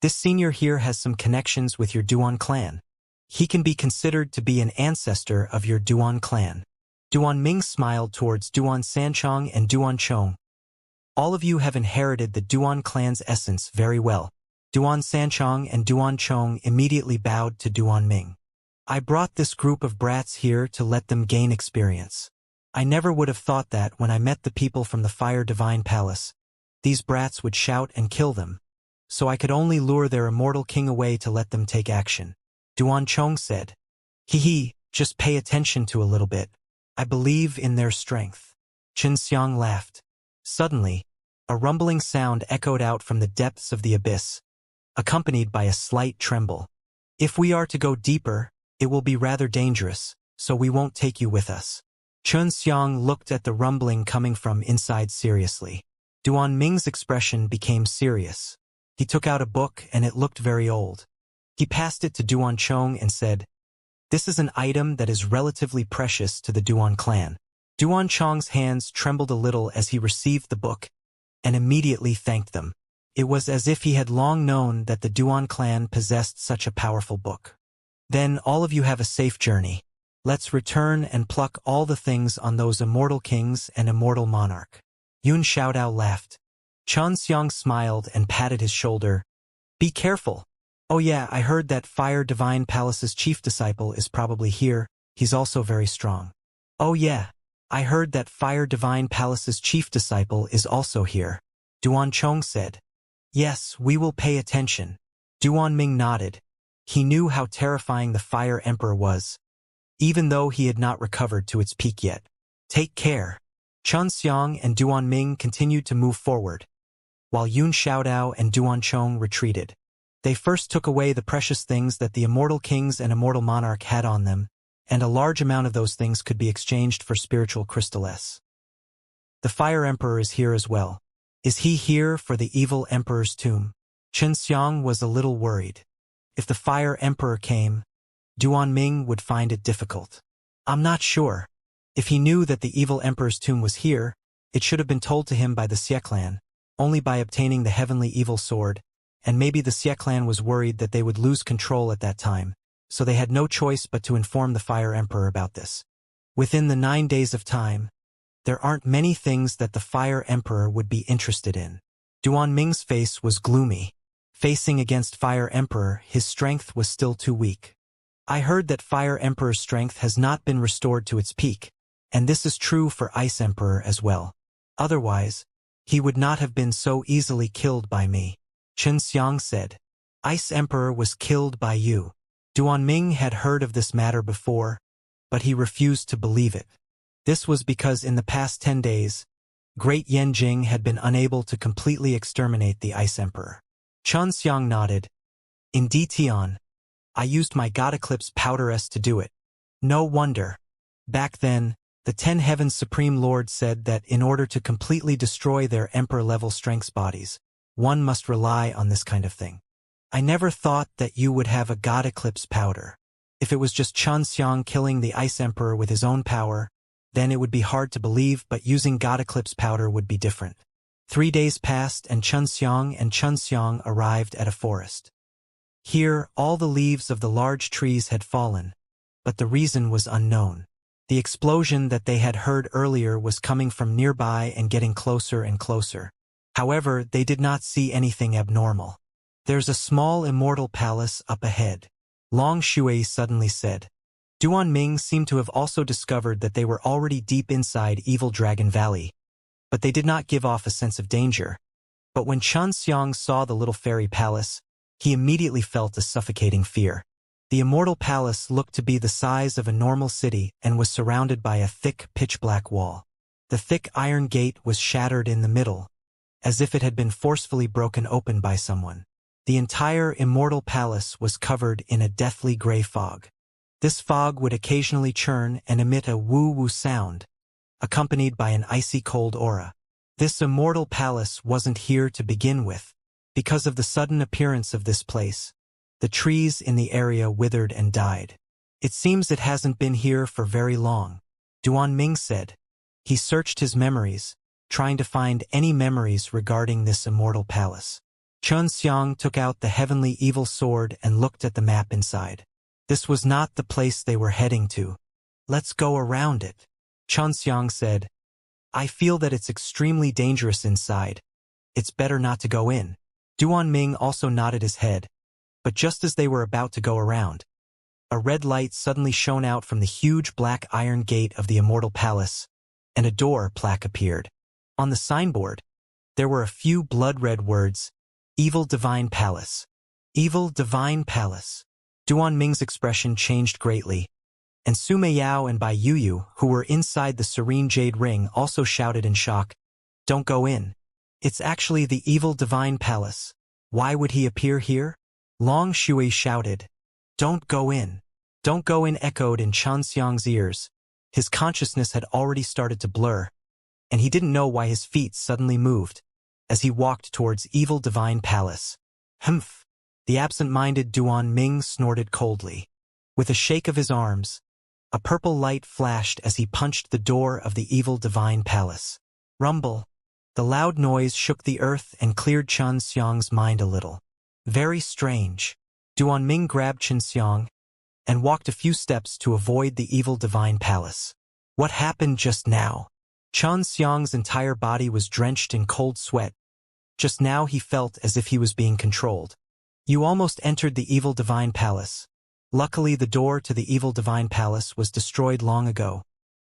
S1: This senior here has some connections with your Duan clan. He can be considered to be an ancestor of your Duan clan. Duan Ming smiled towards Duan Sanchong and Duan Chong. All of you have inherited the Duan clan's essence very well. Duan Sanchong and Duan Chong immediately bowed to Duan Ming. I brought this group of brats here to let them gain experience. I never would have thought that when I met the people from the Fire Divine Palace, these brats would shout and kill them. So I could only lure their immortal king away to let them take action. Duan Chong said. Hee, just pay attention to a little bit. I believe in their strength. Chun Xiang laughed. Suddenly, a rumbling sound echoed out from the depths of the abyss, accompanied by a slight tremble. If we are to go deeper, it will be rather dangerous, so we won't take you with us. Chun Xiang looked at the rumbling coming from inside seriously. Duan Ming's expression became serious. He took out a book and it looked very old. He passed it to Duan Chong and said, This is an item that is relatively precious to the Duan clan. Duan Chong's hands trembled a little as he received the book, and immediately thanked them. It was as if he had long known that the Duan clan possessed such a powerful book. Then all of you have a safe journey. Let's return and pluck all the things on those immortal kings and immortal monarch. Yun Xiaodao laughed. Chun Xiang smiled and patted his shoulder. Be careful. Oh yeah, I heard that Fire Divine Palace's chief disciple is probably here. He's also very strong. Oh yeah, I heard that Fire Divine Palace's chief disciple is also here. Duan Chong said. Yes, we will pay attention. Duan Ming nodded. He knew how terrifying the Fire Emperor was, even though he had not recovered to its peak yet. Take care. Chun Xiang and Duan Ming continued to move forward, while Yun Xiaodao and Duan Chong retreated. They first took away the precious things that the immortal kings and immortal monarch had on them, and a large amount of those things could be exchanged for spiritual crystals. The Fire Emperor is here as well. Is he here for the evil emperor's tomb? Chun Xiang was a little worried. If the Fire Emperor came, Duan Ming would find it difficult. I'm not sure. If he knew that the evil emperor's tomb was here, it should have been told to him by the Xie clan, only by obtaining the heavenly evil sword, and maybe the Xie clan was worried that they would lose control at that time, so they had no choice but to inform the Fire Emperor about this. Within the 9 days of time, there aren't many things that the Fire Emperor would be interested in. Duanming's face was gloomy. Facing against Fire Emperor, his strength was still too weak. I heard that Fire Emperor's strength has not been restored to its peak, and this is true for Ice Emperor as well. Otherwise, he would not have been so easily killed by me. Xianxia said. Ice Emperor was killed by you. Duanming had heard of this matter before, but he refused to believe it. This was because in the past 10 days, Great Yanjing had been unable to completely exterminate the Ice Emperor. Xianxia nodded. Indeed, Tian. I used my God Eclipse Powder S to do it. No wonder. Back then, the 10 Heavens Supreme Lord said that in order to completely destroy their Emperor-level strengths bodies, one must rely on this kind of thing. I never thought that you would have a God Eclipse Powder. If it was just Xianxia killing the Ice Emperor with his own power, then it would be hard to believe, but using God Eclipse Powder would be different. 3 days passed and Xianxia arrived at a forest. Here, all the leaves of the large trees had fallen, but the reason was unknown. The explosion that they had heard earlier was coming from nearby and getting closer and closer. However, they did not see anything abnormal. There's a small immortal palace up ahead, Long Shui suddenly said. Duanming seemed to have also discovered that they were already deep inside Evil Dragon Valley, but they did not give off a sense of danger. But when Xianxia saw the little fairy palace, he immediately felt a suffocating fear. The Immortal Palace looked to be the size of a normal city and was surrounded by a thick, pitch-black wall. The thick iron gate was shattered in the middle, as if it had been forcefully broken open by someone. The entire Immortal Palace was covered in a deathly gray fog. This fog would occasionally churn and emit a woo-woo sound, accompanied by an icy cold aura. This Immortal Palace wasn't here to begin with. Because of the sudden appearance of this place, the trees in the area withered and died. It seems it hasn't been here for very long, Duanming said. He searched his memories, trying to find any memories regarding this Immortal Palace. Xianxia took out the heavenly evil sword and looked at the map inside. This was not the place they were heading to. Let's go around it, Xianxia said. I feel that it's extremely dangerous inside. It's better not to go in. Duanming also nodded his head, but just as they were about to go around, a red light suddenly shone out from the huge black iron gate of the Immortal Palace, and a door plaque appeared. On the signboard, there were a few blood-red words, Evil Divine Palace. Evil Divine Palace. Duanming's expression changed greatly, and Sumei Yao and Bai Yuyu, who were inside the Serene Jade Ring, also shouted in shock, Don't go in. It's actually the Evil Divine Palace. Why would he appear here? Long Shui shouted, Don't go in. Don't go in echoed in Xianxia's ears. His consciousness had already started to blur, and he didn't know why his feet suddenly moved as he walked towards Evil Divine Palace. Humph! The absent-minded Duanming snorted coldly. With a shake of his arms, a purple light flashed as he punched the door of the Evil Divine Palace. Rumble! The loud noise shook the earth and cleared Xianxia's mind a little. Very strange. Duanming grabbed Xianxia and walked a few steps to avoid the Evil Divine Palace. What happened just now? Xianxia's entire body was drenched in cold sweat. Just now he felt as if he was being controlled. You almost entered the Evil Divine Palace. Luckily, the door to the Evil Divine Palace was destroyed long ago,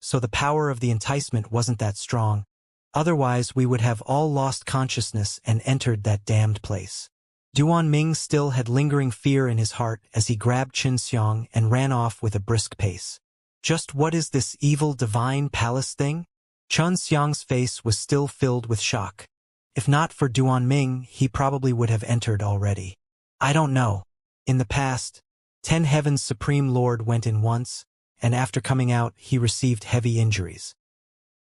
S1: so the power of the enticement wasn't that strong. Otherwise, we would have all lost consciousness and entered that damned place. Duanming still had lingering fear in his heart as he grabbed Xianxia and ran off with a brisk pace. Just what is this Evil Divine Palace thing? Xianxia's face was still filled with shock. If not for Duanming, he probably would have entered already. I don't know. In the past, 10 Heavens Supreme Lord went in once, and after coming out, he received heavy injuries.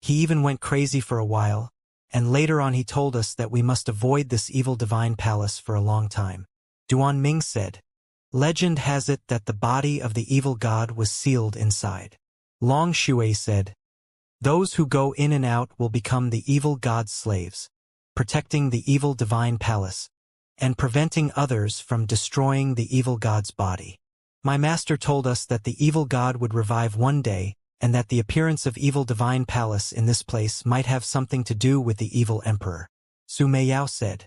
S1: He even went crazy for a while, and later on he told us that we must avoid this Evil Divine Palace for a long time. Duanming said, Legend has it that the body of the evil god was sealed inside. Long Shui said, Those who go in and out will become the evil god's slaves, protecting the Evil Divine Palace, and preventing others from destroying the evil god's body. My master told us that the evil god would revive one day and that the appearance of evil divine palace in this place might have something to do with the evil emperor. Su Meiyao said,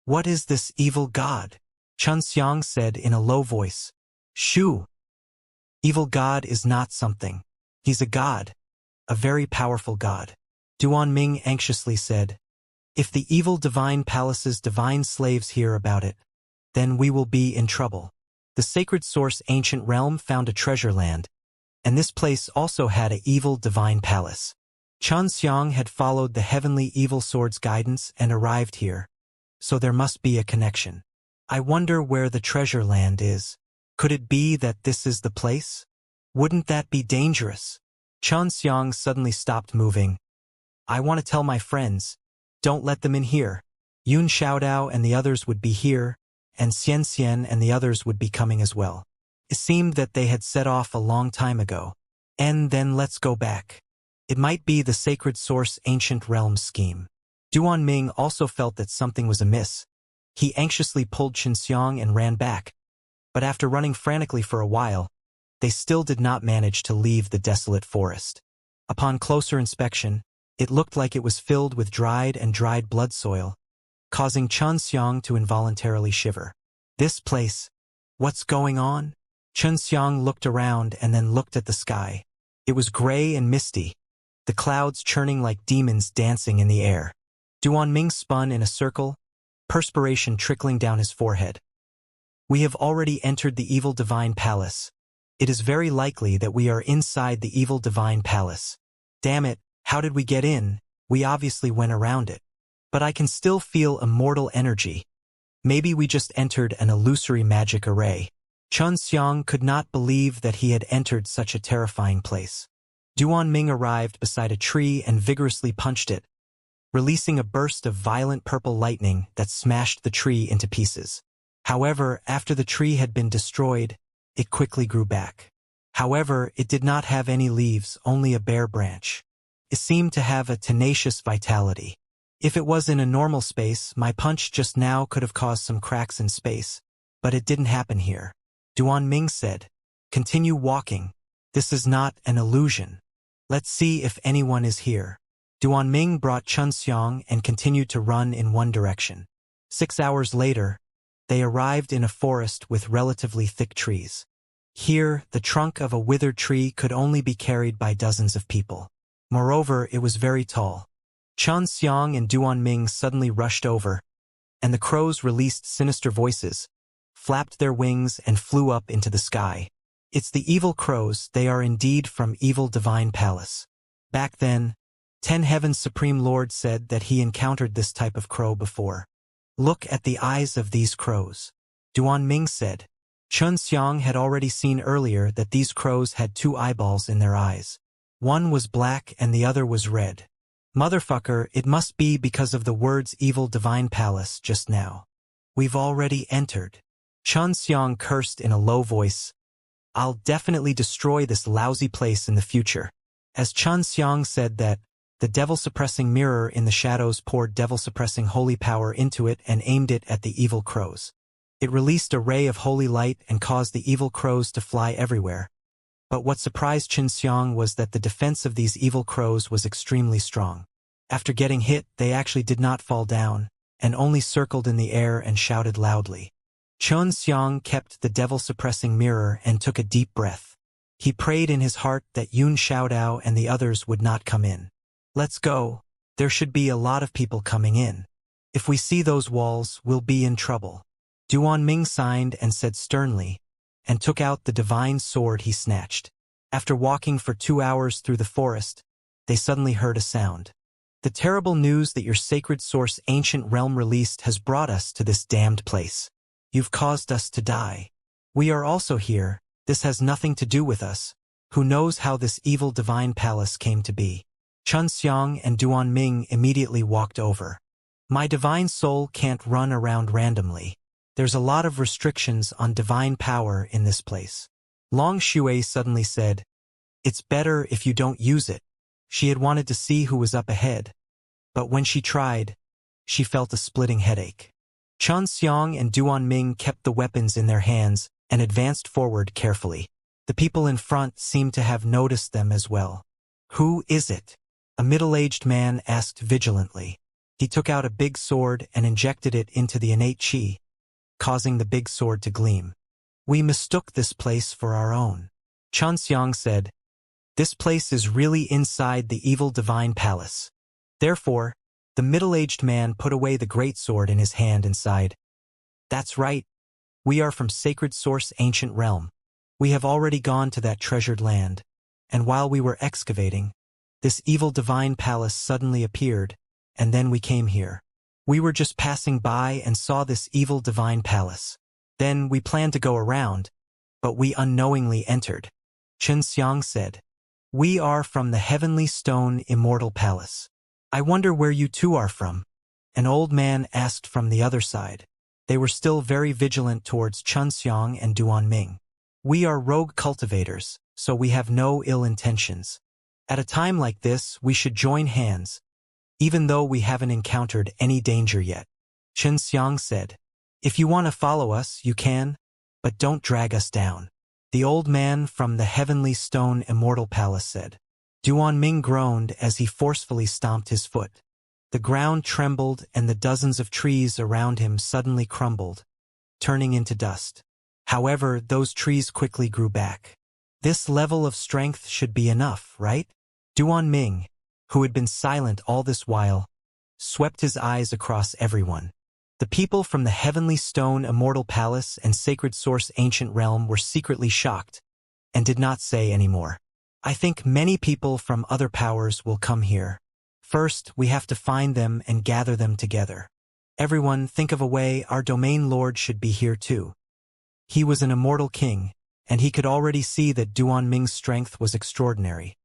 S1: "What is this evil god?" Xianxia said in a low voice, "Shu. Evil god is not something. He's a god. A very powerful god." Duanming anxiously said, "If the evil divine palace's divine slaves hear about it, then we will be in trouble." The sacred source ancient realm found a treasure land, and this place also had an evil divine palace. Xianxia had followed the heavenly evil sword's guidance and arrived here, so there must be a connection. I wonder where the treasure land is. Could it be that this is the place? Wouldn't that be dangerous? Xianxia suddenly stopped moving. "I want to tell my friends. Don't let them in here. Yun Xiaodao and the others would be here, and Xianxia and the others would be coming as well." It seemed that they had set off a long time ago. "And then let's go back. It might be the sacred source ancient realm scheme." Duanming also felt that something was amiss. He anxiously pulled Xianxia and ran back, but after running frantically for a while, they still did not manage to leave the desolate forest. Upon closer inspection, it looked like it was filled with dried blood soil, causing Xianxia to involuntarily shiver. "This place, what's going on?" Xianxia looked around and then looked at the sky. It was gray and misty, the clouds churning like demons dancing in the air. Duanming spun in a circle, perspiration trickling down his forehead. "We have already entered the evil divine palace. It is very likely that we are inside the evil divine palace. Damn it, how did we get in? We obviously went around it. But I can still feel immortal energy. Maybe we just entered an illusory magic array." Xianxia could not believe that he had entered such a terrifying place. Duanming arrived beside a tree and vigorously punched it, releasing a burst of violent purple lightning that smashed the tree into pieces. However, after the tree had been destroyed, it quickly grew back. However, it did not have any leaves, only a bare branch. It seemed to have a tenacious vitality. If it was in a normal space, my punch just now could have caused some cracks in space, but it didn't happen here. Duanming said, "Continue walking. This is not an illusion. Let's see if anyone is here." Duanming brought Xianxia and continued to run in one direction. 6 hours later, they arrived in a forest with relatively thick trees. Here, the trunk of a withered tree could only be carried by dozens of people. Moreover, it was very tall. Xianxia and Duanming suddenly rushed over, and the crows released sinister voices, flapped their wings and flew up into the sky. "It's the evil crows, they are indeed from evil divine palace." Back then, 10 Heaven's Supreme Lord said that he encountered this type of crow before. "Look at the eyes of these crows," Duanming said. Xianxia had already seen earlier that these crows had 2 eyeballs in their eyes. One was black and the other was red. Motherfucker, it must be because of the words evil divine palace just now. "We've already entered." Xianxia cursed in a low voice. "I'll definitely destroy this lousy place in the future." As Xianxia said that, the devil-suppressing mirror in the shadows poured devil-suppressing holy power into it and aimed it at the evil crows. It released a ray of holy light and caused the evil crows to fly everywhere. But what surprised Xianxia was that the defense of these evil crows was extremely strong. After getting hit, they actually did not fall down, and only circled in the air and shouted loudly. Xianxia kept the devil-suppressing mirror and took a deep breath. He prayed in his heart that Yun Xiaodao and the others would not come in. "Let's go. There should be a lot of people coming in. If we see those walls, we'll be in trouble." Duanming signed and said sternly, and took out the divine sword he snatched. After walking for 2 hours through the forest, they suddenly heard a sound. "The terrible news that your sacred source ancient realm released has brought us to this damned place. You've caused us to die. We are also here. This has nothing to do with us. Who knows how this evil divine palace came to be?" Xianxia and Duanming immediately walked over. "My divine soul can't run around randomly. There's a lot of restrictions on divine power in this place." Long Shui suddenly said, "It's better if you don't use it." She had wanted to see who was up ahead, but when she tried, she felt a splitting headache. Xianxia and Duanming kept the weapons in their hands and advanced forward carefully. The people in front seemed to have noticed them as well. "Who is it?" a middle-aged man asked vigilantly. He took out a big sword and injected it into the innate chi, causing the big sword to gleam. "We mistook this place for our own." Xianxia said, "This place is really inside the evil divine palace." Therefore, the middle-aged man put away the great sword in his hand and sighed. "That's right. We are from Sacred Source Ancient Realm. We have already gone to that treasured land, and while we were excavating, this evil divine palace suddenly appeared, and then we came here. We were just passing by and saw this evil divine palace. Then we planned to go around, but we unknowingly entered." Xianxia said, "We are from the Heavenly Stone Immortal Palace." "I wonder where you two are from?" an old man asked from the other side. They were still very vigilant towards Xianxia and Duanming. "We are rogue cultivators, so we have no ill intentions. At a time like this, we should join hands, even though we haven't encountered any danger yet." Xianxia said, "If you want to follow us, you can, but don't drag us down." The old man from the Heavenly Stone Immortal Palace said. Duanming groaned as he forcefully stomped his foot. The ground trembled and the dozens of trees around him suddenly crumbled, turning into dust. However, those trees quickly grew back. This level of strength should be enough, right? Duanming, who had been silent all this while, swept his eyes across everyone. The people from the Heavenly Stone Immortal Palace and Sacred Source Ancient Realm were secretly shocked and did not say any more. "I think many people from other powers will come here. First, we have to find them and gather them together. Everyone, think of a way our domain lord should be here too." He was an immortal king, and he could already see that Duanming's strength was extraordinary.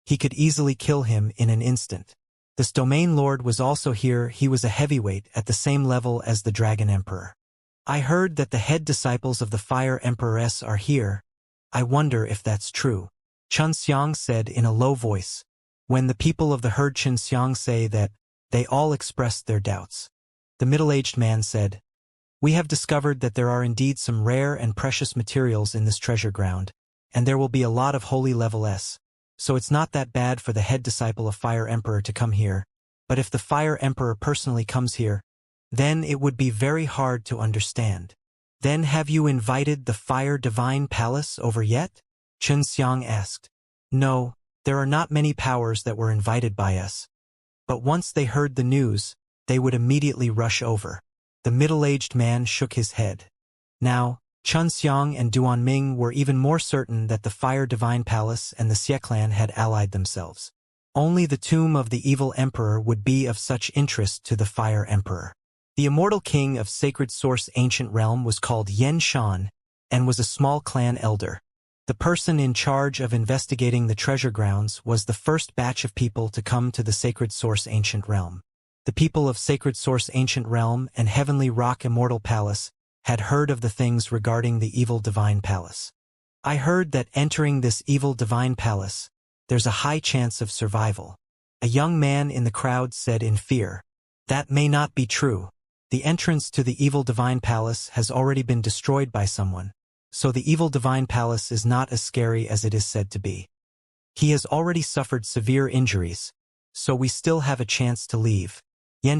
S1: He could easily kill him in an instant. This domain lord was also here. He was a heavyweight at the same level as the Dragon Emperor. "I heard that the head disciples of the Fire Empress are here. I wonder if that's true," Xianxia said in a low voice. When the people of the herd Xianxia say that, they all expressed their doubts. The middle-aged man said, "We have discovered that there are indeed some rare and precious materials in this treasure ground, and there will be a lot of holy level S. So it's not that bad for the head disciple of Fire Emperor to come here, but if the Fire Emperor personally comes here, then it would be very hard to understand." "Then have you invited the Fire Divine Palace over yet?" Xianxia asked. "No, there are not many powers that were invited by us. But once they heard the news, they would immediately rush over." The middle-aged man shook his head. Now, Xianxia and Duanming were even more certain that the Fire Divine Palace and the Xie clan had allied themselves. Only the tomb of the evil emperor would be of such interest to the Fire Emperor. The immortal king of Sacred Source Ancient Realm was called Shan and was a small clan elder. The person in charge of investigating the treasure grounds was the first batch of people to come to the Sacred Source Ancient Realm. The people of Sacred Source Ancient Realm and Heavenly Rock Immortal Palace had heard of the things regarding the evil divine palace. "I heard that entering this evil divine palace, there's a high chance of survival," a young man in the crowd said in fear. "That may not be true. The entrance to the evil divine palace has already been destroyed by someone, so the evil divine palace is not as scary as it is said to be. He has already suffered severe injuries, so we still have a chance to leave,"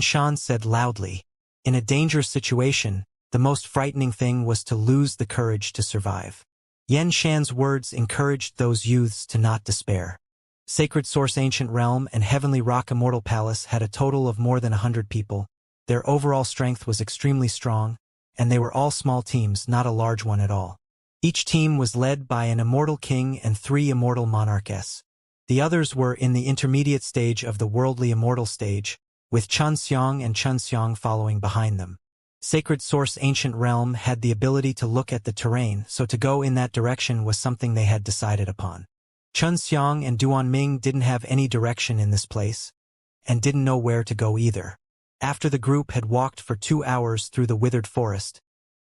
S1: Shan said loudly. In a dangerous situation, the most frightening thing was to lose the courage to survive. Shan's words encouraged those youths to not despair. Sacred Source Ancient Realm and Heavenly Rock Immortal Palace had a total of more than 100 people. Their overall strength was extremely strong, and they were all small teams, not a large one at all. Each team was led by an immortal king and 3 immortal monarchs. The others were in the intermediate stage of the worldly immortal stage, with Xianxia and Xianxia following behind them. Sacred Source Ancient Realm had the ability to look at the terrain, so to go in that direction was something they had decided upon. Xianxia and Duanming didn't have any direction in this place, and didn't know where to go either. After the group had walked for 2 hours through the withered forest,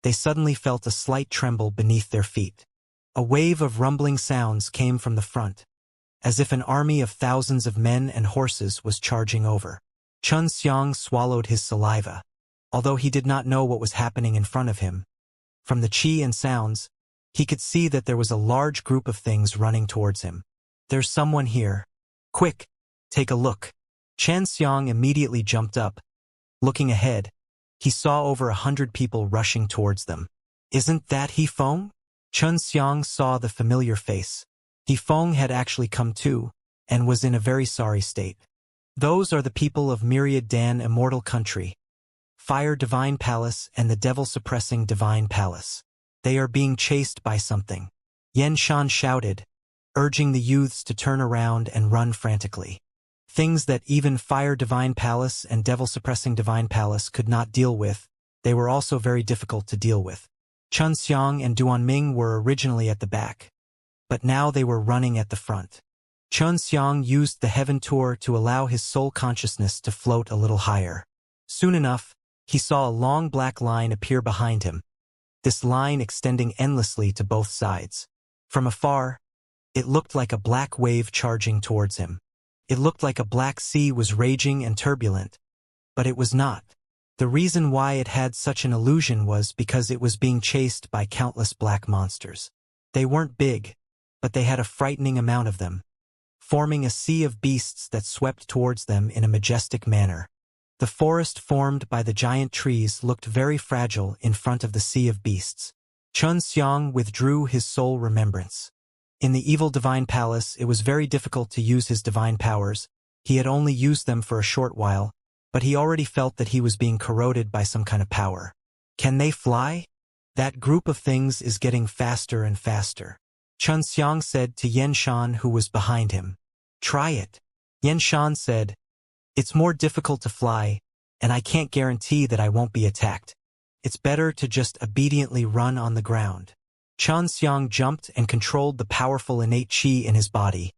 S1: they suddenly felt a slight tremble beneath their feet. A wave of rumbling sounds came from the front, as if an army of thousands of men and horses was charging over. Xianxia swallowed his saliva. Although he did not know what was happening in front of him, from the chi and sounds, He could see that there was a large group of things running towards him. "There's someone here. Quick, take a look." Xianxia immediately jumped up. Looking ahead, he saw over 100 people rushing towards them. "Isn't that Hifeng?" Xianxia saw the familiar face. Hifeng had actually come too, and was in a very sorry state. "Those are the people of Myriad Dan Immortal Country, Fire Divine Palace and the Devil-Suppressing Divine Palace. They are being chased by something," Yanshan shouted, urging the youths to turn around and run frantically. Things that even Fire Divine Palace and Devil-Suppressing Divine Palace could not deal with, they were also very difficult to deal with. Chunxiang and Duanming were originally at the back, but now they were running at the front. Chunxiang used the Heaven Tour to allow his soul consciousness to float a little higher. Soon enough, he saw a long black line appear behind him, this line extending endlessly to both sides. From afar, it looked like a black wave charging towards him. It looked like a black sea was raging and turbulent, but it was not. The reason why it had such an illusion was because it was being chased by countless black monsters. They weren't big, but they had a frightening amount of them, forming a sea of beasts that swept towards them in a majestic manner. The forest formed by the giant trees looked very fragile in front of the sea of beasts. Chunxiang withdrew his soul remembrance. In the evil divine palace, it was very difficult to use his divine powers. He had only used them for a short while, but he already felt that he was being corroded by some kind of power. "Can they fly? That group of things is getting faster and faster," Chunxiang said to Yanshan, who was behind him. "Try it." Yanshan said, "It's more difficult to fly, and I can't guarantee that I won't be attacked. It's better to just obediently run on the ground." Chunxiang jumped and controlled the powerful innate qi in his body,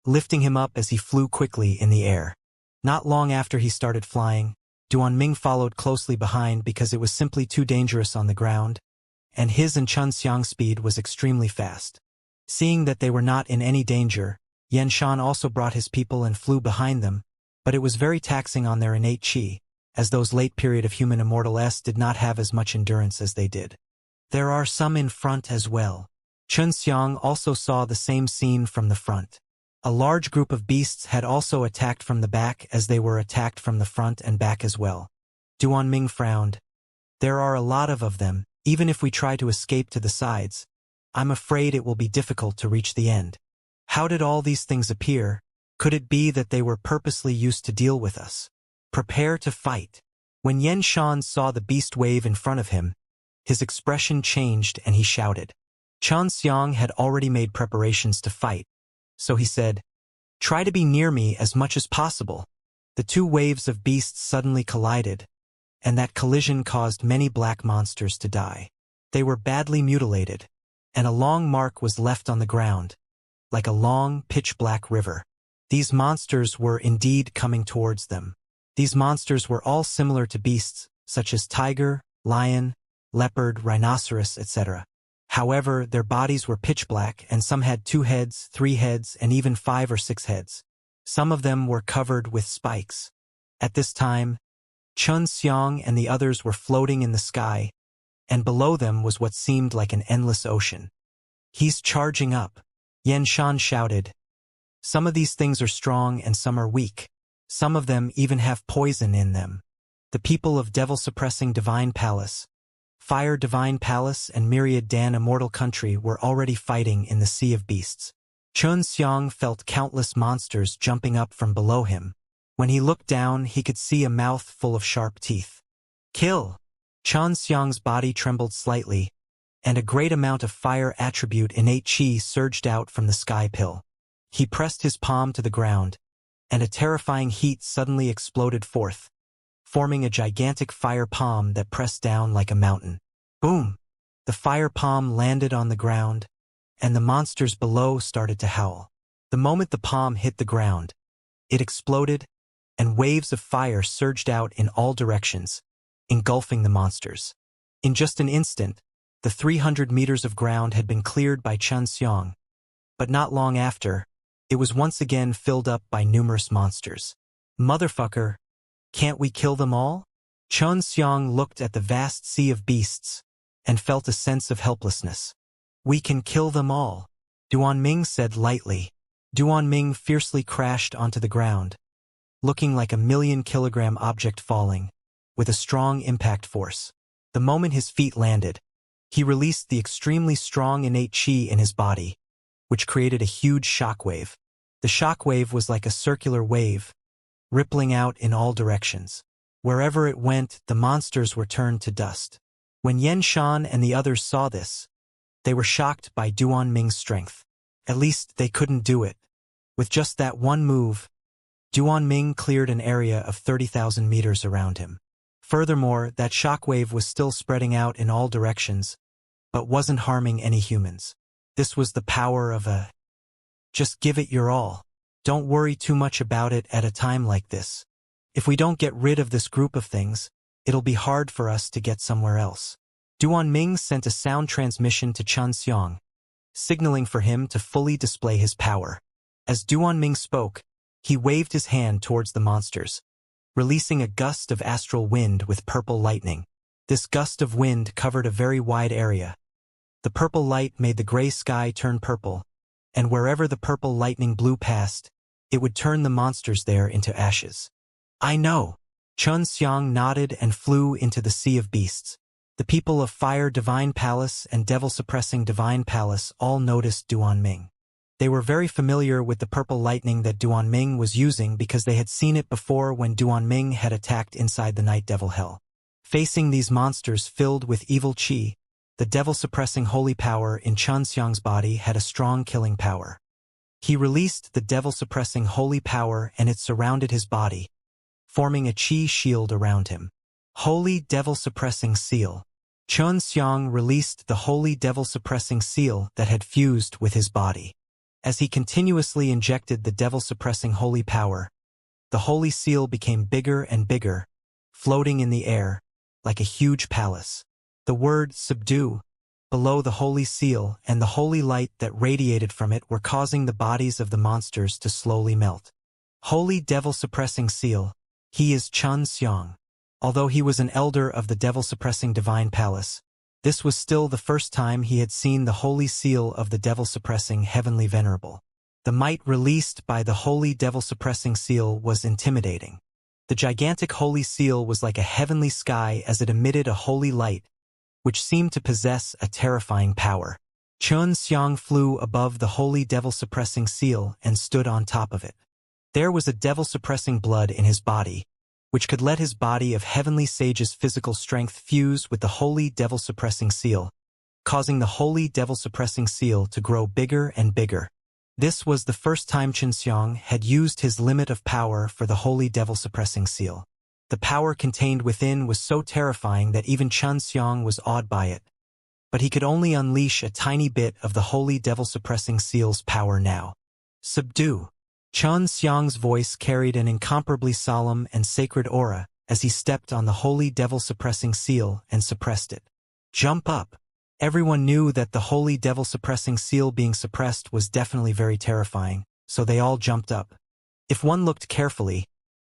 S1: lifting him up as he flew quickly in the air. Not long after he started flying, Duanming followed closely behind because it was simply too dangerous on the ground, and his and Chunxiang's speed was extremely fast. Seeing that they were not in any danger, Yanshan also brought his people and flew behind them, but it was very taxing on their innate qi, as those late period of human immortals did not have as much endurance as they did. "There are some in front as well." Chunxiang also saw the same scene from the front. A large group of beasts had also attacked from the back as they were attacked from the front and back as well. Duanming frowned. "There are a lot of them, even if we try to escape to the sides. I'm afraid it will be difficult to reach the end. How did all these things appear? Could it be that they were purposely used to deal with us? Prepare to fight." When Yanshan saw the beast wave in front of him, his expression changed and he shouted. Chunxiang had already made preparations to fight, so he said, "Try to be near me as much as possible." The two waves of beasts suddenly collided, and that collision caused many black monsters to die. They were badly mutilated, and a long mark was left on the ground, like a long, pitch-black river. These monsters were indeed coming towards them. These monsters were all similar to beasts, such as tiger, lion, leopard, rhinoceros, etc. However, their bodies were pitch-black, and some had 2 heads, 3 heads, and even 5 or 6 heads. Some of them were covered with spikes. At this time, Chunxiang and the others were floating in the sky, and below them was what seemed like an endless ocean. "He's charging up," Yanshan shouted. "Some of these things are strong and some are weak. Some of them even have poison in them." The people of Devil-Suppressing Divine Palace, Fire Divine Palace, and Myriad Dan Immortal Country were already fighting in the Sea of Beasts. Chunxiang felt countless monsters jumping up from below him. When he looked down, he could see a mouth full of sharp teeth. "Kill!" Chunxiang's body trembled slightly, and a great amount of fire attribute innate qi surged out from the sky pill. He pressed his palm to the ground, and a terrifying heat suddenly exploded forth, forming a gigantic fire palm that pressed down like a mountain. Boom! The fire palm landed on the ground, and the monsters below started to howl. The moment the palm hit the ground, it exploded, and waves of fire surged out in all directions, engulfing the monsters. In just an instant, the 300 meters of ground had been cleared by Chunxiang, but not long after, it was once again filled up by numerous monsters. "Motherfucker! Can't we kill them all?" Chunxiang looked at the vast sea of beasts and felt a sense of helplessness. "We can kill them all," Duanming said lightly. Duanming fiercely crashed onto the ground, looking like a 1,000,000-kilogram object falling, with a strong impact force. The moment his feet landed, he released the extremely strong innate chi in his body, which created a huge shockwave. The shockwave was like a circular wave, rippling out in all directions. Wherever it went, the monsters were turned to dust. When Yen Shan and the others saw this, they were shocked by Duanming's strength. At least they couldn't do it. With just that one move, Duanming cleared an area of 30,000 meters around him. Furthermore, that shockwave was still spreading out in all directions, but wasn't harming any humans. This was the power of a "just give it your all. Don't worry too much about it at a time like this. If we don't get rid of this group of things, it'll be hard for us to get somewhere else." Duanming sent a sound transmission to Xianxia, signaling for him to fully display his power. As Duanming spoke, he waved his hand towards the monsters, releasing a gust of astral wind with purple lightning. This gust of wind covered a very wide area. The purple light made the gray sky turn purple, and wherever the purple lightning blew past, it would turn the monsters there into ashes. "I know." Xianxia nodded and flew into the Sea of Beasts. The people of Fire Divine Palace and Devil-Suppressing Divine Palace all noticed Duanming. They were very familiar with the purple lightning that Duanming was using because they had seen it before when Duanming had attacked inside the Night Devil Hell. Facing these monsters filled with evil chi, the devil-suppressing holy power in Xianxia's body had a strong killing power. He released the devil-suppressing holy power and it surrounded his body, forming a chi shield around him. Holy Devil-Suppressing Seal. Xianxia released the holy devil-suppressing seal that had fused with his body. As he continuously injected the devil-suppressing holy power, the holy seal became bigger and bigger, floating in the air, like a huge palace. The word "subdue" below the holy seal and the holy light that radiated from it were causing the bodies of the monsters to slowly melt. Holy devil-suppressing seal. He is Xianxia. Although he was an elder of the devil-suppressing divine palace, this was still the first time he had seen the holy seal of the devil-suppressing heavenly venerable. The might released by the holy devil-suppressing seal was intimidating. The gigantic holy seal was like a heavenly sky as it emitted a holy light, which seemed to possess a terrifying power. Xianxia flew above the holy devil-suppressing seal and stood on top of it. There was a devil-suppressing blood in his body, which could let his body of heavenly sage's physical strength fuse with the holy devil-suppressing seal, causing the holy devil-suppressing seal to grow bigger and bigger. This was the first time Xianxia had used his limit of power for the holy devil-suppressing seal. The power contained within was so terrifying that even Xianxia was awed by it, but he could only unleash a tiny bit of the holy devil-suppressing seal's power now. "Subdue." Xianxia's voice carried an incomparably solemn and sacred aura as he stepped on the holy devil-suppressing seal and suppressed it. "Jump up." Everyone knew that the holy devil-suppressing seal being suppressed was definitely very terrifying, so they all jumped up. If one looked carefully,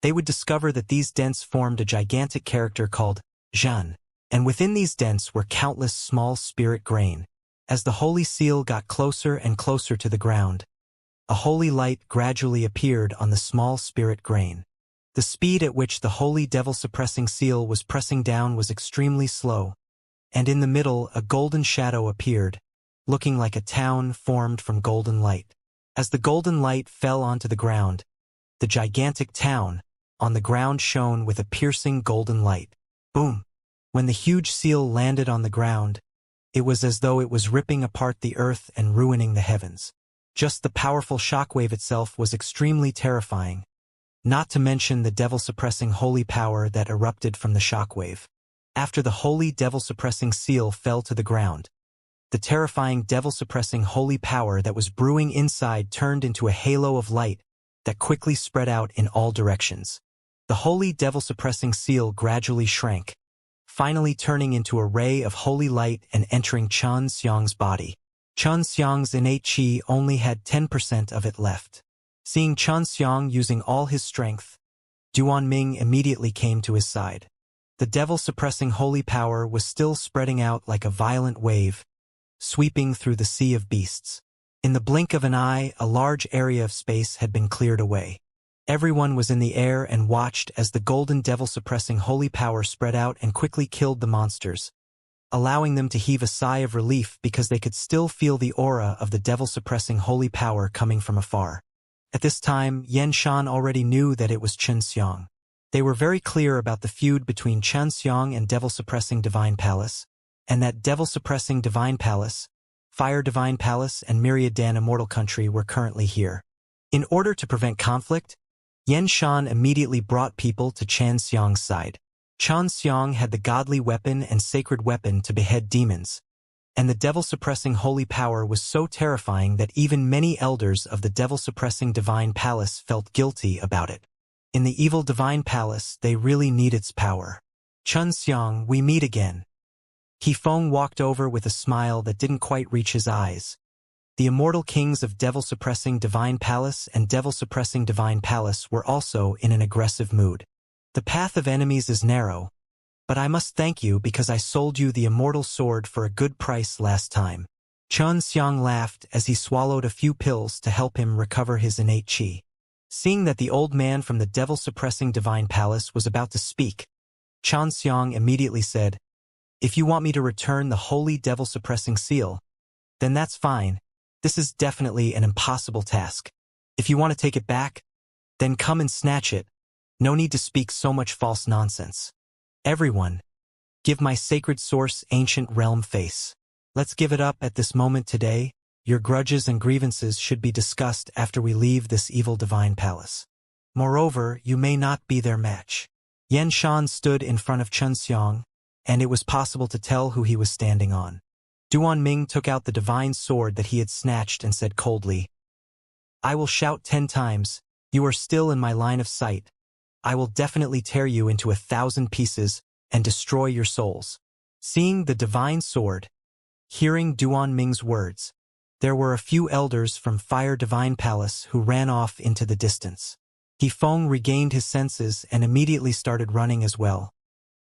S1: they would discover that these dents formed a gigantic character called Zhan, and within these dents were countless small spirit grain. As the holy seal got closer and closer to the ground, a holy light gradually appeared on the small spirit grain. The speed at which the holy devil-suppressing seal was pressing down was extremely slow, and in the middle a golden shadow appeared, looking like a town formed from golden light. As the golden light fell onto the ground, the gigantic town on the ground shone with a piercing golden light. Boom! When the huge seal landed on the ground, it was as though it was ripping apart the earth and ruining the heavens. Just the powerful shockwave itself was extremely terrifying, not to mention the devil-suppressing holy power that erupted from the shockwave. After the holy devil-suppressing seal fell to the ground, the terrifying devil-suppressing holy power that was brewing inside turned into a halo of light that quickly spread out in all directions. The holy devil-suppressing seal gradually shrank, finally turning into a ray of holy light and entering Xianxia's body. Xianxia's innate chi only had 10% of it left. Seeing Xianxia using all his strength, Duanming immediately came to his side. The devil-suppressing holy power was still spreading out like a violent wave, sweeping through the sea of beasts. In the blink of an eye, a large area of space had been cleared away. Everyone was in the air and watched as the golden devil-suppressing holy power spread out and quickly killed the monsters, allowing them to heave a sigh of relief because they could still feel the aura of the devil-suppressing holy power coming from afar. At this time, Yan Shan already knew that it was Xianxia. They were very clear about the feud between Xianxia and devil-suppressing Divine Palace, and that devil-suppressing Divine Palace, Fire Divine Palace, and Myriad Dan Immortal Country were currently here. In order to prevent conflict, Yan Shan immediately brought people to Xianxia's side. Xianxia had the godly weapon and sacred weapon to behead demons, and the devil-suppressing holy power was so terrifying that even many elders of the devil-suppressing Divine Palace felt guilty about it. In the evil Divine Palace, they really need its power. Xianxia, we meet again. He Feng walked over with a smile that didn't quite reach his eyes. The immortal kings of devil-suppressing Divine Palace and devil-suppressing Divine Palace were also in an aggressive mood. The path of enemies is narrow, but I must thank you because I sold you the immortal sword for a good price last time. Xianxia laughed as he swallowed a few pills to help him recover his innate qi. Seeing that the old man from the devil-suppressing Divine Palace was about to speak, Xianxia immediately said, "If you want me to return the holy devil-suppressing seal, then that's fine. This is definitely an impossible task. If you want to take it back, then come and snatch it. No need to speak so much false nonsense. Everyone, give my sacred source ancient realm face. Let's give it up at this moment today. Your grudges and grievances should be discussed after we leave this evil Divine Palace. Moreover, you may not be their match." Yan Shan stood in front of Xianxia, and it was possible to tell who he was standing on. Duan Ming took out the divine sword that he had snatched and said coldly, "I will shout 10 times, you are still in my line of sight. I will definitely tear you into 1,000 pieces and destroy your souls." Seeing the divine sword, hearing Duan Ming's words, there were a few elders from Fire Divine Palace who ran off into the distance. He Feng regained his senses and immediately started running as well,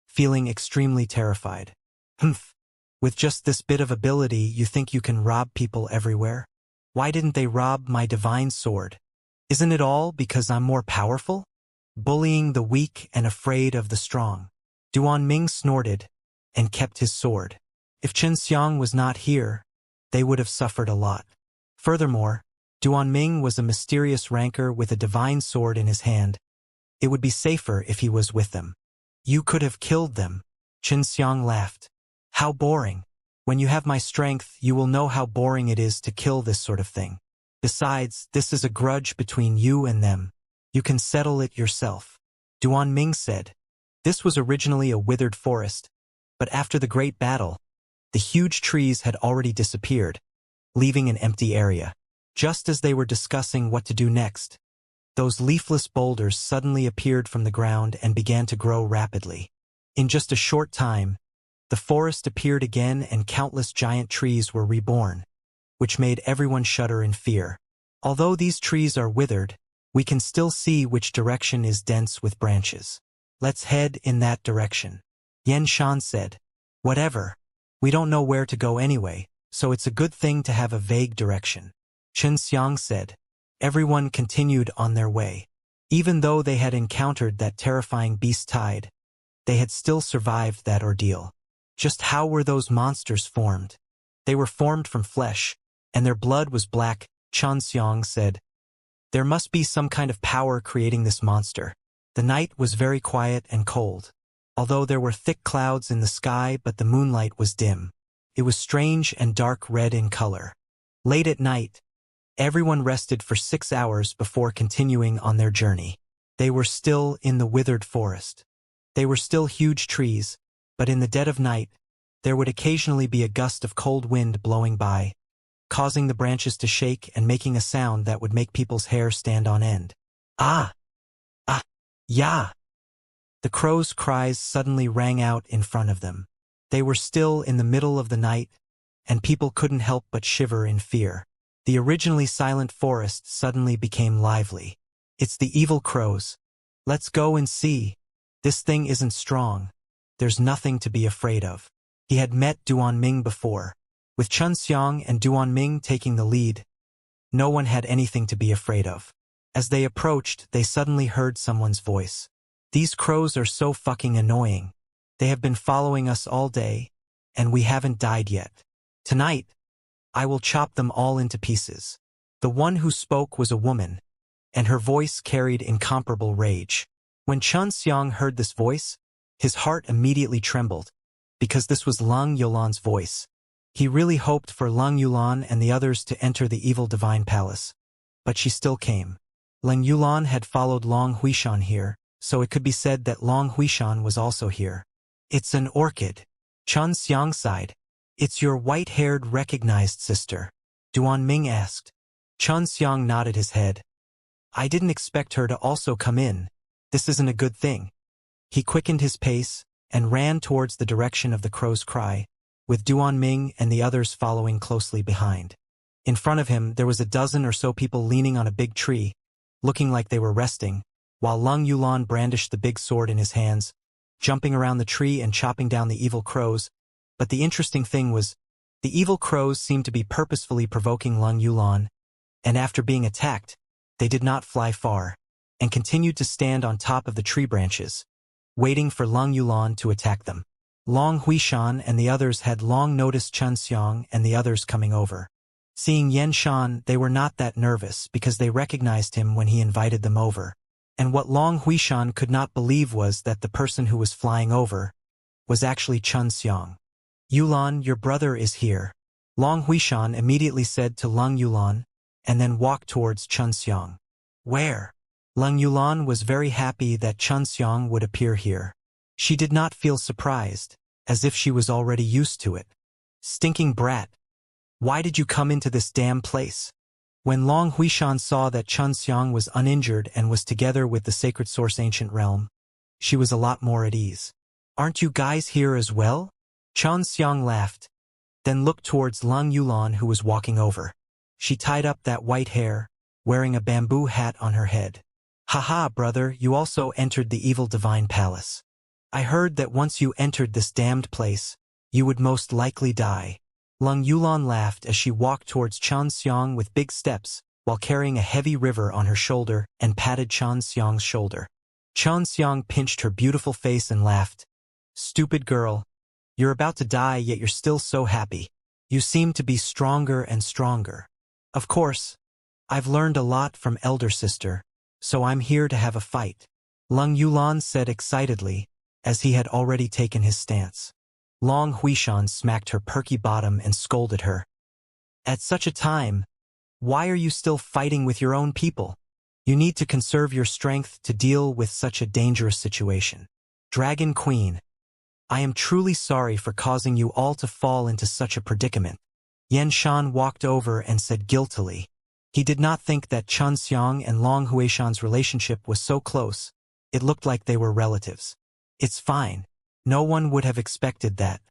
S1: feeling extremely terrified. "Humph. With just this bit of ability, you think you can rob people everywhere? Why didn't they rob my divine sword? Isn't it all because I'm more powerful? Bullying the weak and afraid of the strong." Duan Ming snorted and kept his sword. If Xianxia was not here, they would have suffered a lot. Furthermore, Duan Ming was a mysterious rancor with a divine sword in his hand. It would be safer if he was with them. "You could have killed them." Xianxia laughed. "How boring. When you have my strength, you will know how boring it is to kill this sort of thing. Besides, this is a grudge between you and them. You can settle it yourself." Duan Ming said. This was originally a withered forest, but after the great battle, the huge trees had already disappeared, leaving an empty area. Just as they were discussing what to do next, those leafless boulders suddenly appeared from the ground and began to grow rapidly. In just a short time, the forest appeared again and countless giant trees were reborn, which made everyone shudder in fear. Although these trees are withered, we can still see which direction is dense with branches. "Let's head in that direction," Yan Shan said. "Whatever. We don't know where to go anyway, so it's a good thing to have a vague direction," Xianxia said. Everyone continued on their way. Even though they had encountered that terrifying beast tide, they had still survived that ordeal. Just how were those monsters formed? They were formed from flesh, and their blood was black, Xianxia said. There must be some kind of power creating this monster. The night was very quiet and cold, although there were thick clouds in the sky, but the moonlight was dim. It was strange and dark red in color. Late at night, everyone rested for 6 hours before continuing on their journey. They were still in the withered forest. They were still huge trees, but in the dead of night, there would occasionally be a gust of cold wind blowing by, causing the branches to shake and making a sound that would make people's hair stand on end. "Ah! Ah! Yeah!" The crows' cries suddenly rang out in front of them. They were still in the middle of the night, and people couldn't help but shiver in fear. The originally silent forest suddenly became lively. "It's the evil crows. Let's go and see. This thing isn't strong. There's nothing to be afraid of." He had met Duan Ming before, With Xianxia and Duanming taking the lead, no one had anything to be afraid of. As they approached, they suddenly heard someone's voice. These crows are so fucking annoying. They have been following us all day, and we haven't died yet. Tonight, I will chop them all into pieces. The one who spoke was a woman, and her voice carried incomparable rage. When Xianxia heard this voice, his heart immediately trembled, because this was Lang Yulan's voice. He really hoped for Lang Yulan and the others to enter the evil divine palace. But she still came. Lang Yulan had followed Long Huishan here, so it could be said that Long Huishan was also here. It's an orchid. Xianxia sighed. It's your white-haired recognized sister, Duanming asked. Xianxia nodded his head. I didn't expect her to also come in. This isn't a good thing. He quickened his pace and ran towards the direction of the crow's cry, with Duanming and the others following closely behind. In front of him, there was a dozen or so people leaning on a big tree, looking like they were resting, while Lang Yulan brandished the big sword in his hands, jumping around the tree and chopping down the evil crows. But the interesting thing was, the evil crows seemed to be purposefully provoking Lang Yulan, and after being attacked, they did not fly far, and continued to stand on top of the tree branches, waiting for Lang Yulan to attack them. Long Huishan and the others had long noticed Xianxia and the others coming over. Seeing Yan Shan, they were not that nervous because they recognized him when he invited them over. And what Long Huishan could not believe was that the person who was flying over was actually Xianxia. Yulan, your brother is here. Long Huishan immediately said to Lang Yulan, and then walked towards Xianxia. Where? Lang Yulan was very happy that Xianxia would appear here. She did not feel surprised, as if she was already used to it. Stinking brat. Why did you come into this damn place? When Long Huishan saw that Xianxia was uninjured and was together with the sacred source ancient realm, she was a lot more at ease. Aren't you guys here as well? Xianxia laughed, then looked towards Lang Yulan who was walking over. She tied up that white hair, wearing a bamboo hat on her head. Haha, brother, you also entered the evil divine palace. I heard that once you entered this damned place, you would most likely die. Lang Yulan laughed as she walked towards Xianxia with big steps, while carrying a heavy river on her shoulder and patted Xianxia's shoulder. Xianxia pinched her beautiful face and laughed. Stupid girl. You're about to die, yet you're still so happy. You seem to be stronger and stronger. Of course, I've learned a lot from elder sister, so I'm here to have a fight. Lang Yulan said excitedly, as he had already taken his stance. Long Huishan smacked her perky bottom and scolded her. At such a time, why are you still fighting with your own people? You need to conserve your strength to deal with such a dangerous situation. Dragon Queen, I am truly sorry for causing you all to fall into such a predicament. Yan Shan walked over and said guiltily. He did not think that Xianxia and Long Huishan's relationship was so close. It looked like they were relatives. It's fine. No one would have expected that.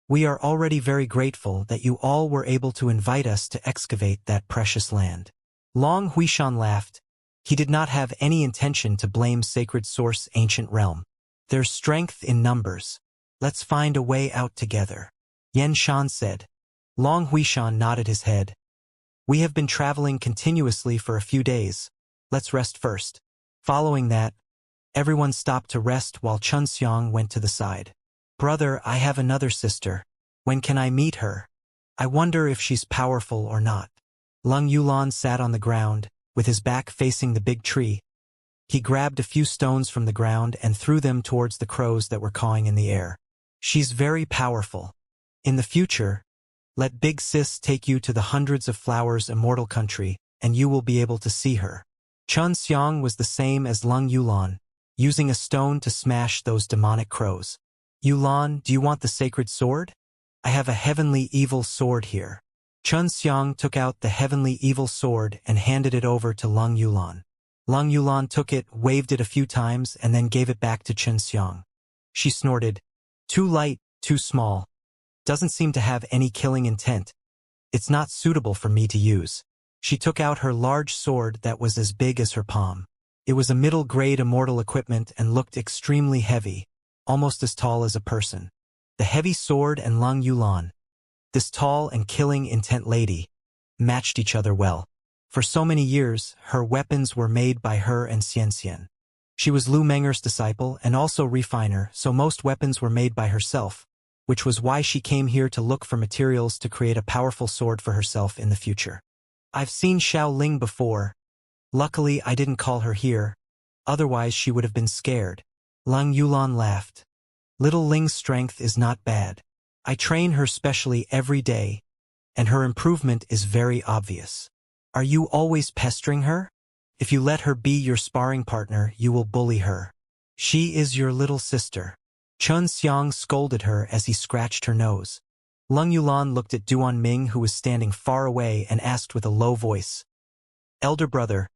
S1: We are already very grateful that you all were able to invite us to excavate that precious land. Long Huishan laughed. He did not have any intention to blame Sacred Source Ancient Realm. There's strength in numbers. Let's find a way out together. Yan Shan said. Long Huishan nodded his head. We have been traveling continuously for a few days. Let's rest first. Following that, everyone stopped to rest while Xianxia went to the side. Brother, I have another sister. When can I meet her? I wonder if she's powerful or not. Lang Yulan sat on the ground, with his back facing the big tree. He grabbed a few stones from the ground and threw them towards the crows that were cawing in the air. She's very powerful. In the future, let Big Sis take you to the Hundreds of Flowers Immortal country, and you will be able to see her. Xianxia was the same as Lang Yulan, using a stone to smash those demonic crows. Yulan, do you want the sacred sword? I have a heavenly evil sword here. Xianxia took out the heavenly evil sword and handed it over to Lang Yulan. Lang Yulan took it, waved it a few times, and then gave it back to Xianxia. She snorted. Too light, too small. Doesn't seem to have any killing intent. It's not suitable for me to use. She took out her large sword that was as big as her palm. It was a middle-grade immortal equipment and looked extremely heavy, almost as tall as a person. The heavy sword and Lang Yulan. This tall and killing intent lady matched each other well. For so many years, her weapons were made by her and Xianxia. She was Lu Menger's disciple and also refiner, so most weapons were made by herself, which was why she came here to look for materials to create a powerful sword for herself in the future. I've seen Xiao Ling before. Luckily, I didn't call her here. Otherwise, she would have been scared. Lang Yulan laughed. Little Ling's strength is not bad. I train her specially every day, and her improvement is very obvious. Are you always pestering her? If you let her be your sparring partner, you will bully her. She is your little sister. Chun Xiang scolded her as he scratched her nose. Lung Yulan looked at Duan Ming, who was standing far away, and asked with a low voice, "Elder brother,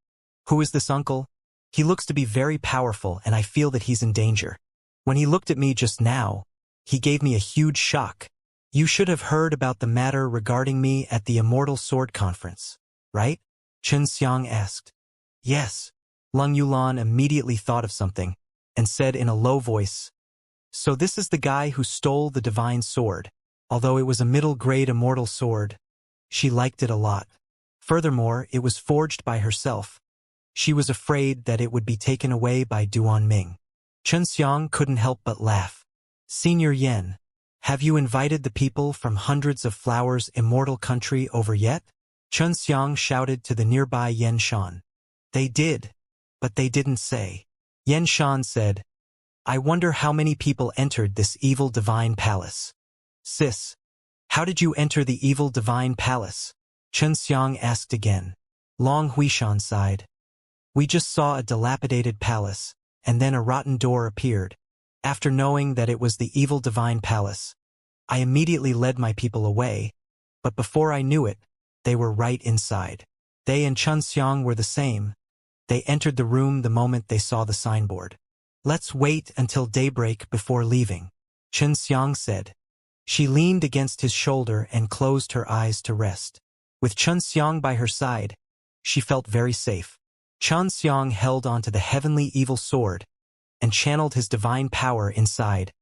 S1: who is this uncle? He looks to be very powerful, and I feel that he's in danger. When he looked at me just now, he gave me a huge shock. You should have heard about the matter regarding me at the Immortal Sword Conference, right?" Chun Xiang asked. Yes. Lung Yulan immediately thought of something, and said in a low voice, "So this is the guy who stole the divine sword. Although it was a middle-grade immortal sword, she liked it a lot. Furthermore, it was forged by herself. She was afraid that it would be taken away by Duan Ming." Chun Xiang couldn't help but laugh. "Senior Yen, have you invited the people from Hundreds of Flowers Immortal Country over yet?" Chun Xiang shouted to the nearby Yen Shan. "They did, but they didn't say." Yen Shan said, "I wonder how many people entered this evil divine palace." "Sis, how did you enter the evil divine palace?" Chun Xiang asked again. Long Huishan sighed. "We just saw a dilapidated palace, and then a rotten door appeared. After knowing that it was the evil divine palace, I immediately led my people away, but before I knew it, they were right inside." They and Chun Xiang were the same. They entered the room the moment they saw the signboard. "Let's wait until daybreak before leaving," Chun Xiang said. She leaned against his shoulder and closed her eyes to rest. With Chun Xiang by her side, she felt very safe. Chun Xiang held onto the heavenly evil sword and channeled his divine power inside,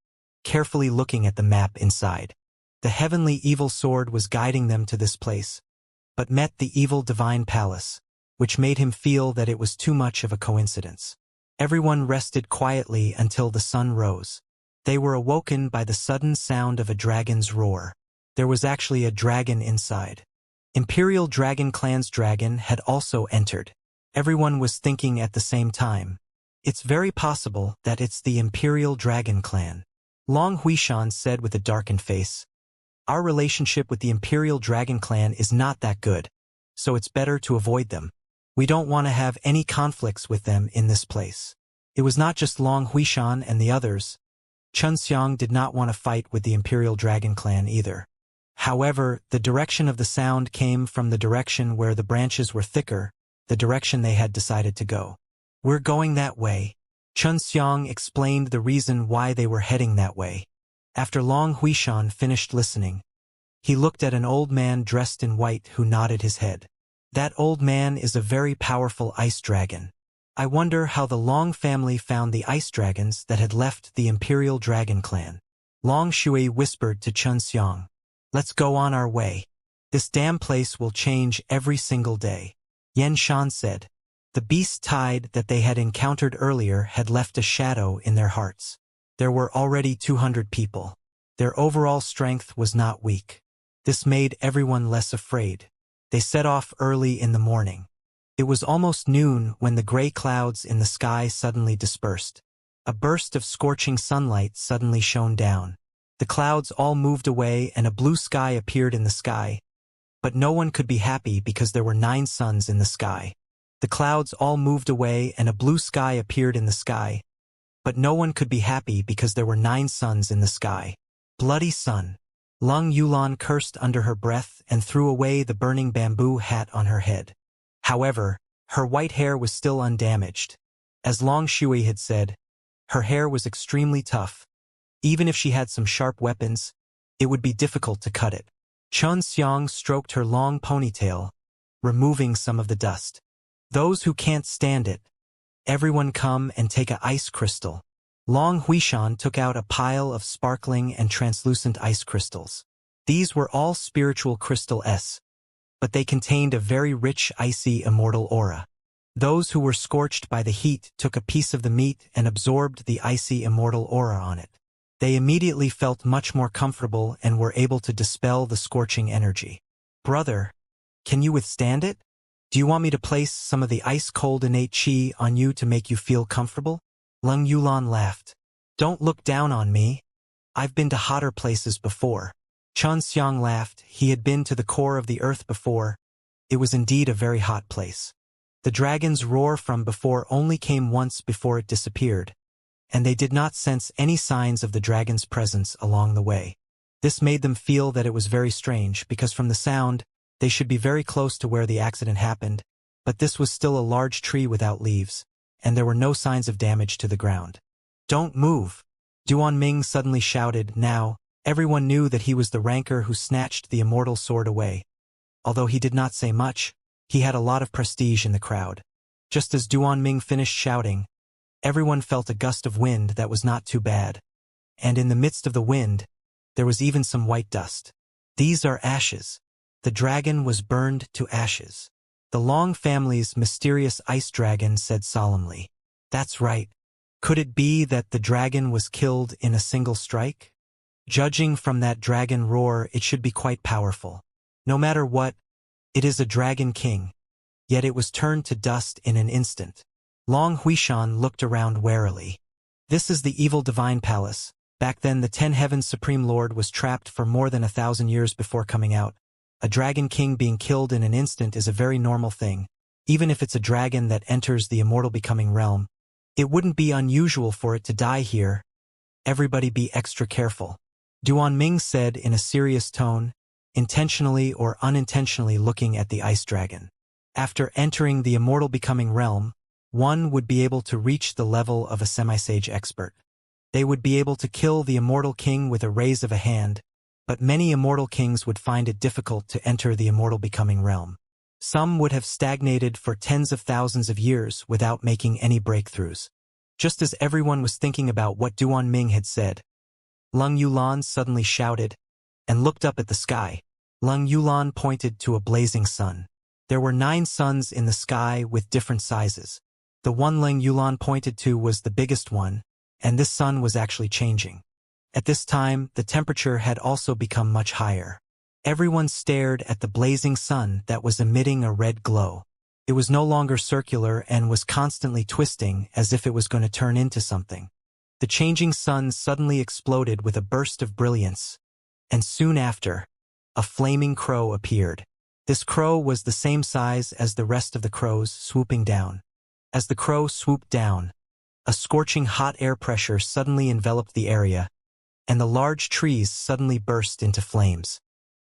S1: carefully looking at the map inside. The heavenly evil sword was guiding them to this place, but met the evil divine palace, which made him feel that it was too much of a coincidence. Everyone rested quietly until the sun rose. They were awoken by the sudden sound of a dragon's roar. There was actually a dragon inside. Imperial Dragon Clan's dragon had also entered. Everyone was thinking at the same time, "It's very possible that it's the Imperial Dragon Clan." Long Huishan said with a darkened face, "Our relationship with the Imperial Dragon Clan is not that good, so it's better to avoid them. We don't want to have any conflicts with them in this place." It was not just Long Huishan and the others. Chun Xiang did not want to fight with the Imperial Dragon Clan either. However, the direction of the sound came from the direction where the branches were thicker, the direction they had decided to go. "We're going that way." Chun Xiang explained the reason why they were heading that way. After Long Huishan finished listening, he looked at an old man dressed in white who nodded his head. "That old man is a very powerful ice dragon. I wonder how the Long family found the ice dragons that had left the Imperial Dragon Clan." Long Shui whispered to Chun Xiang, "Let's go on our way. This damn place will change every single day." Yen Shan said. The beast tide that they had encountered earlier had left a shadow in their hearts. There were already 200 people. Their overall strength was not weak. This made everyone less afraid. They set off early in the morning. It was almost noon when the gray clouds in the sky suddenly dispersed. A burst of scorching sunlight suddenly shone down. The clouds all moved away and a blue sky appeared in the sky. But no one could be happy because there were 9 suns in the sky. The clouds all moved away and a blue sky appeared in the sky. But no one could be happy because there were 9 suns in the sky. Bloody sun. Lung Yulan cursed under her breath and threw away the burning bamboo hat on her head. However, her white hair was still undamaged. As Long Shui had said, her hair was extremely tough. Even if she had some sharp weapons, it would be difficult to cut it. Chun Xiang stroked her long ponytail, removing some of the dust. "Those who can't stand it, everyone come and take a ice crystal." Long Huishan took out a pile of sparkling and translucent ice crystals. These were all spiritual crystal S, but they contained a very rich, icy, immortal aura. Those who were scorched by the heat took a piece of the meat and absorbed the icy, immortal aura on it. They immediately felt much more comfortable and were able to dispel the scorching energy. Brother, can you withstand it? Do you want me to place some of the ice-cold innate chi on you to make you feel comfortable? Leng Yulan laughed. Don't look down on me. I've been to hotter places before. Xianxia laughed. He had been to the core of the earth before. It was indeed a very hot place. The dragon's roar from before only came once before it disappeared, and they did not sense any signs of the dragon's presence along the way. This made them feel that it was very strange, because from the sound, they should be very close to where the accident happened, but this was still a large tree without leaves, and there were no signs of damage to the ground. Don't move! Duan Ming suddenly shouted. Now, everyone knew that he was the ranker who snatched the immortal sword away. Although he did not say much, he had a lot of prestige in the crowd. Just as Duan Ming finished shouting, everyone felt a gust of wind that was not too bad. And in the midst of the wind, there was even some white dust. These are ashes. The dragon was burned to ashes. The Long family's mysterious ice dragon said solemnly. That's right. Could it be that the dragon was killed in a single strike? Judging from that dragon roar, it should be quite powerful. No matter what, it is a dragon king. Yet it was turned to dust in an instant. Long Huishan looked around warily. This is the evil divine palace. Back then the 10 Heavens Supreme Lord was trapped for more than 1,000 years before coming out. A dragon king being killed in an instant is a very normal thing. Even if it's a dragon that enters the immortal becoming realm, it wouldn't be unusual for it to die here. Everybody be extra careful. Duan Ming said in a serious tone, intentionally or unintentionally looking at the ice dragon. After entering the immortal becoming realm, one would be able to reach the level of a semi-sage expert. They would be able to kill the immortal king with a raise of a hand, but many immortal kings would find it difficult to enter the immortal becoming realm. Some would have stagnated for tens of thousands of years without making any breakthroughs. Just as everyone was thinking about what Duan Ming had said, Leng Yulan suddenly shouted and looked up at the sky. Leng Yulan pointed to a blazing sun. There were 9 suns in the sky with different sizes. The one Leng Yulan pointed to was the biggest one, and this sun was actually changing. At this time, the temperature had also become much higher. Everyone stared at the blazing sun that was emitting a red glow. It was no longer circular and was constantly twisting as if it was going to turn into something. The changing sun suddenly exploded with a burst of brilliance, and soon after, a flaming crow appeared. This crow was the same size as the rest of the crows swooping down. As the crow swooped down, a scorching hot air pressure suddenly enveloped the area, and the large trees suddenly burst into flames.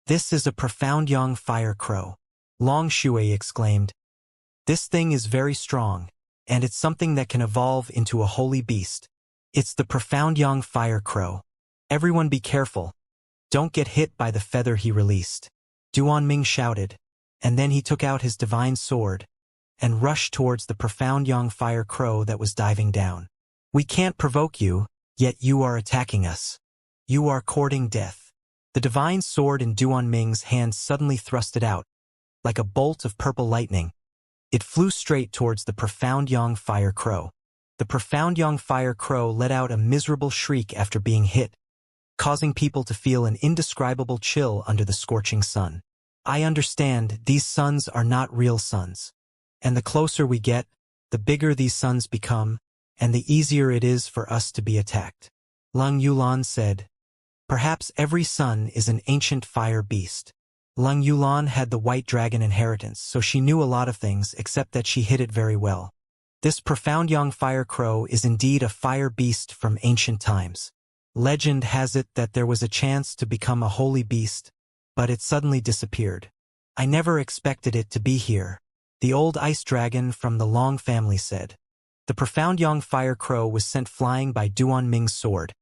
S1: This is a profound young fire crow. Long Shui exclaimed. This thing is very strong, and it's something that can evolve into a holy beast. It's the profound young fire crow. Everyone be careful. Don't get hit by the feather he released. Duan Ming shouted, and then he took out his divine sword and rushed towards the profound young fire crow that was diving down. We can't provoke you, yet you are attacking us. You are courting death. The divine sword in Duan Ming's hand suddenly thrusted out, like a bolt of purple lightning. It flew straight towards the profound young fire crow. The profound young fire crow let out a miserable shriek after being hit, causing people to feel an indescribable chill under the scorching sun. I understand these suns are not real suns. And the closer we get, the bigger these suns become, and the easier it is for us to be attacked. Leng Yulan said, perhaps every sun is an ancient fire beast. Leng Yulan had the white dragon inheritance, so she knew a lot of things except that she hid it very well. This profound young fire crow is indeed a fire beast from ancient times. Legend has it that there was a chance to become a holy beast, but it suddenly disappeared. I never expected it to be here. The old ice dragon from the Long family said. The profound young fire crow was sent flying by Duan Ming's sword,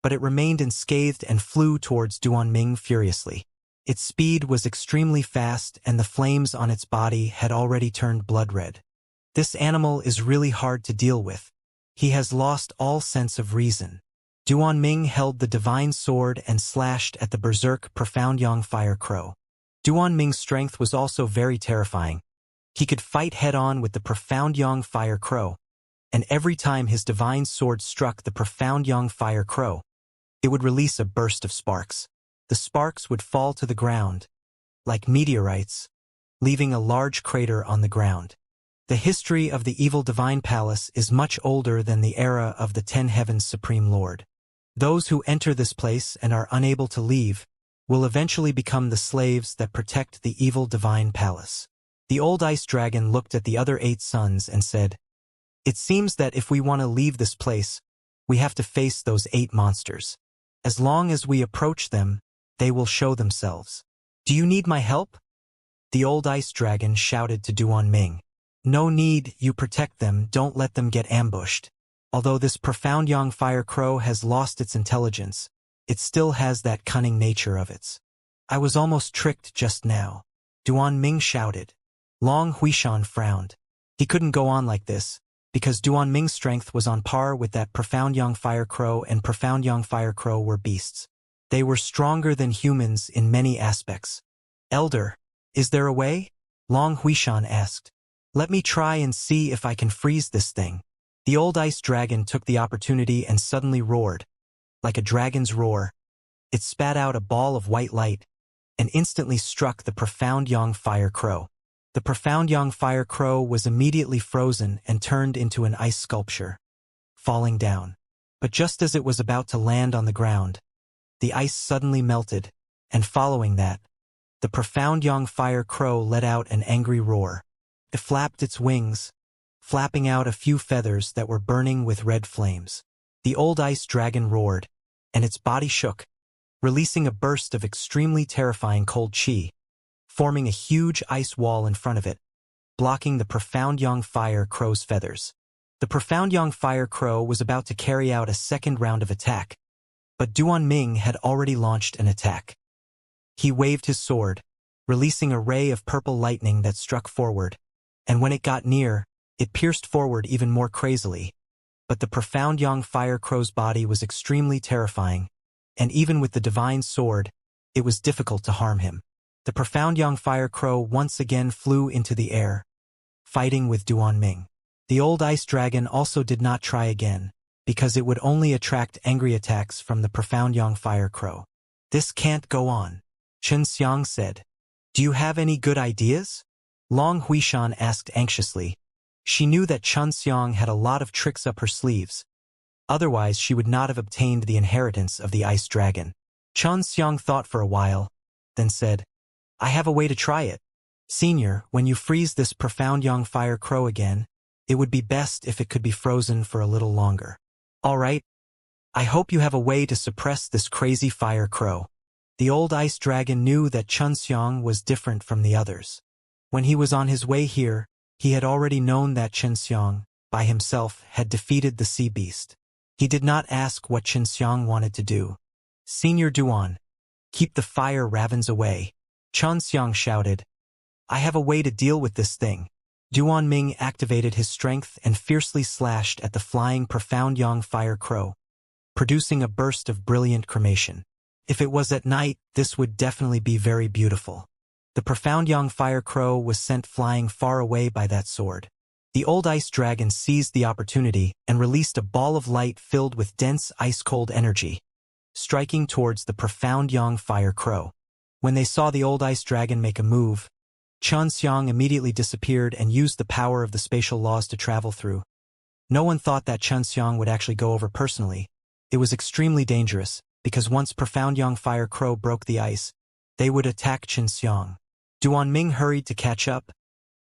S1: but it remained unscathed and flew towards Duan Ming furiously. Its speed was extremely fast and the flames on its body had already turned blood red. This animal is really hard to deal with. He has lost all sense of reason. Duanming held the divine sword and slashed at the berserk Profound Yang Fire Crow. Duanming's strength was also very terrifying. He could fight head-on with the Profound Yang Fire Crow, and every time his divine sword struck the Profound Yang Fire Crow, it would release a burst of sparks. The sparks would fall to the ground, like meteorites, leaving a large crater on the ground. The history of the evil divine palace is much older than the era of the 10 Heavens Supreme Lord. Those who enter this place and are unable to leave will eventually become the slaves that protect the evil divine palace. The old ice dragon looked at the other 8 sons and said, "It seems that if we want to leave this place, we have to face those 8 monsters. As long as we approach them, they will show themselves. Do you need my help?" The old ice dragon shouted to Duanming. "No need, you protect them, don't let them get ambushed. Although this Profound Yang Fire Crow has lost its intelligence, it still has that cunning nature of its." "I was almost tricked just now," Duanming shouted. Long Huishan frowned. He couldn't go on like this, because Duanming's strength was on par with that Profound Yang Fire Crow, and Profound Yang Fire Crow were beasts. They were stronger than humans in many aspects. "Elder, is there a way?" Long Huishan asked. "Let me try and see if I can freeze this thing." The old ice dragon took the opportunity and suddenly roared. Like a dragon's roar, it spat out a ball of white light and instantly struck the Profound Yang Fire Crow. The Profound Yang Fire Crow was immediately frozen and turned into an ice sculpture, falling down. But just as it was about to land on the ground, the ice suddenly melted, and following that, the Profound Yang Fire Crow let out an angry roar. It flapped its wings, flapping out a few feathers that were burning with red flames. The old ice dragon roared, and its body shook, releasing a burst of extremely terrifying cold chi, forming a huge ice wall in front of it, blocking the Profound Yang Fire Crow's feathers. The Profound Yang Fire Crow was about to carry out a second round of attack, but Duanming had already launched an attack. He waved his sword, releasing a ray of purple lightning that struck forward, and when it got near, it pierced forward even more crazily. But the Profound Yang Fire Crow's body was extremely terrifying, and even with the divine sword, it was difficult to harm him. The Profound Yang Fire Crow once again flew into the air, fighting with Duanming. The old ice dragon also did not try again, because it would only attract angry attacks from the Profound Yang Fire Crow. "This can't go on," Xianxia said. "Do you have any good ideas?" Long Huishan asked anxiously. She knew that Xianxia had a lot of tricks up her sleeves. Otherwise, she would not have obtained the inheritance of the ice dragon. Xianxia thought for a while, then said, "I have a way to try it. Senior, when you freeze this Profound Yang Fire Crow again, it would be best if it could be frozen for a little longer." "All right. I hope you have a way to suppress this crazy fire crow." The old ice dragon knew that Xianxia was different from the others. When he was on his way here, he had already known that Xianxia, by himself, had defeated the sea beast. He did not ask what Xianxia wanted to do. "Senior Duan, keep the fire ravens away," Xianxia shouted. "I have a way to deal with this thing." Duanming activated his strength and fiercely slashed at the flying Profound Yang Fire Crow, producing a burst of brilliant cremation. If it was at night, this would definitely be very beautiful. The Profound Yang Fire Crow was sent flying far away by that sword. The old ice dragon seized the opportunity and released a ball of light filled with dense ice-cold energy, striking towards the Profound Yang Fire Crow. When they saw the old ice dragon make a move, Xianxia immediately disappeared and used the power of the spatial laws to travel through. No one thought that Xianxia would actually go over personally. It was extremely dangerous, because once Profound Yang Fire Crow broke the ice, they would attack Xianxia. Duanming hurried to catch up,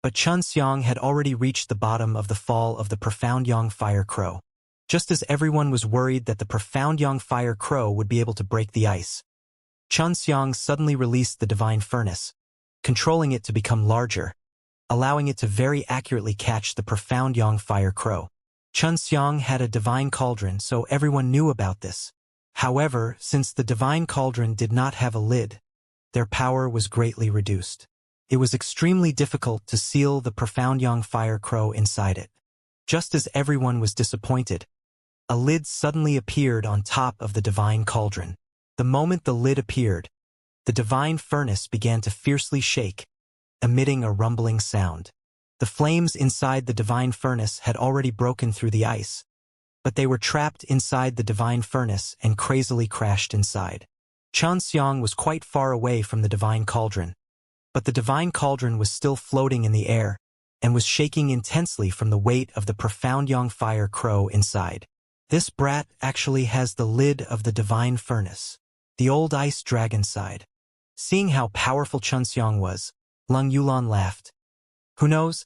S1: but Xianxia had already reached the bottom of the fall of the Profound Yang Fire Crow. Just as everyone was worried that the Profound Yang Fire Crow would be able to break the ice, Xianxia suddenly released the Divine Furnace, controlling it to become larger, allowing it to very accurately catch the Profound Yang Fire Crow. Xianxia had a divine cauldron, so everyone knew about this. However, since the divine cauldron did not have a lid, their power was greatly reduced. It was extremely difficult to seal the Profound Yang Fire Crow inside it. Just as everyone was disappointed, a lid suddenly appeared on top of the divine cauldron. The moment the lid appeared, the divine furnace began to fiercely shake, emitting a rumbling sound. The flames inside the divine furnace had already broken through the ice, but they were trapped inside the divine furnace and crazily crashed inside. Xianxia was quite far away from the divine cauldron, but the divine cauldron was still floating in the air and was shaking intensely from the weight of the profound young fire crow inside. This brat actually has the lid of the divine furnace. The old ice dragon sighed. Seeing how powerful Xianxia was, Lung Yulan laughed. Who knows?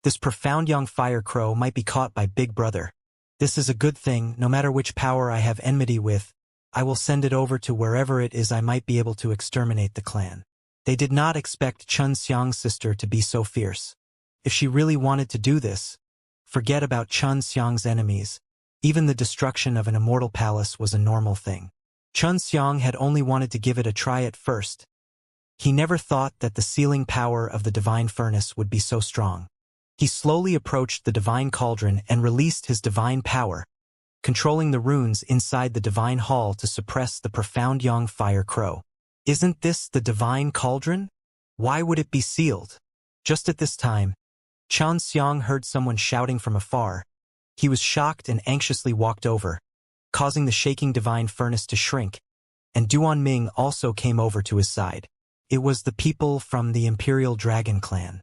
S1: This profound young fire crow might be caught by Big Brother. This is a good thing. No matter which power I have enmity with, I will send it over to wherever it is I might be able to exterminate the clan. They did not expect Xianxia's sister to be so fierce. If she really wanted to do this, forget about Xianxia's enemies. Even the destruction of an immortal palace was a normal thing. Xianxia had only wanted to give it a try at first. He never thought that the sealing power of the divine furnace would be so strong. He slowly approached the divine cauldron and released his divine power, controlling the runes inside the divine hall to suppress the profound young fire crow. Isn't this the divine cauldron? Why would it be sealed? Just at this time, Xianxia heard someone shouting from afar. He was shocked and anxiously walked over, causing the shaking divine furnace to shrink, and Duan Ming also came over to his side. It was the people from the Imperial Dragon clan.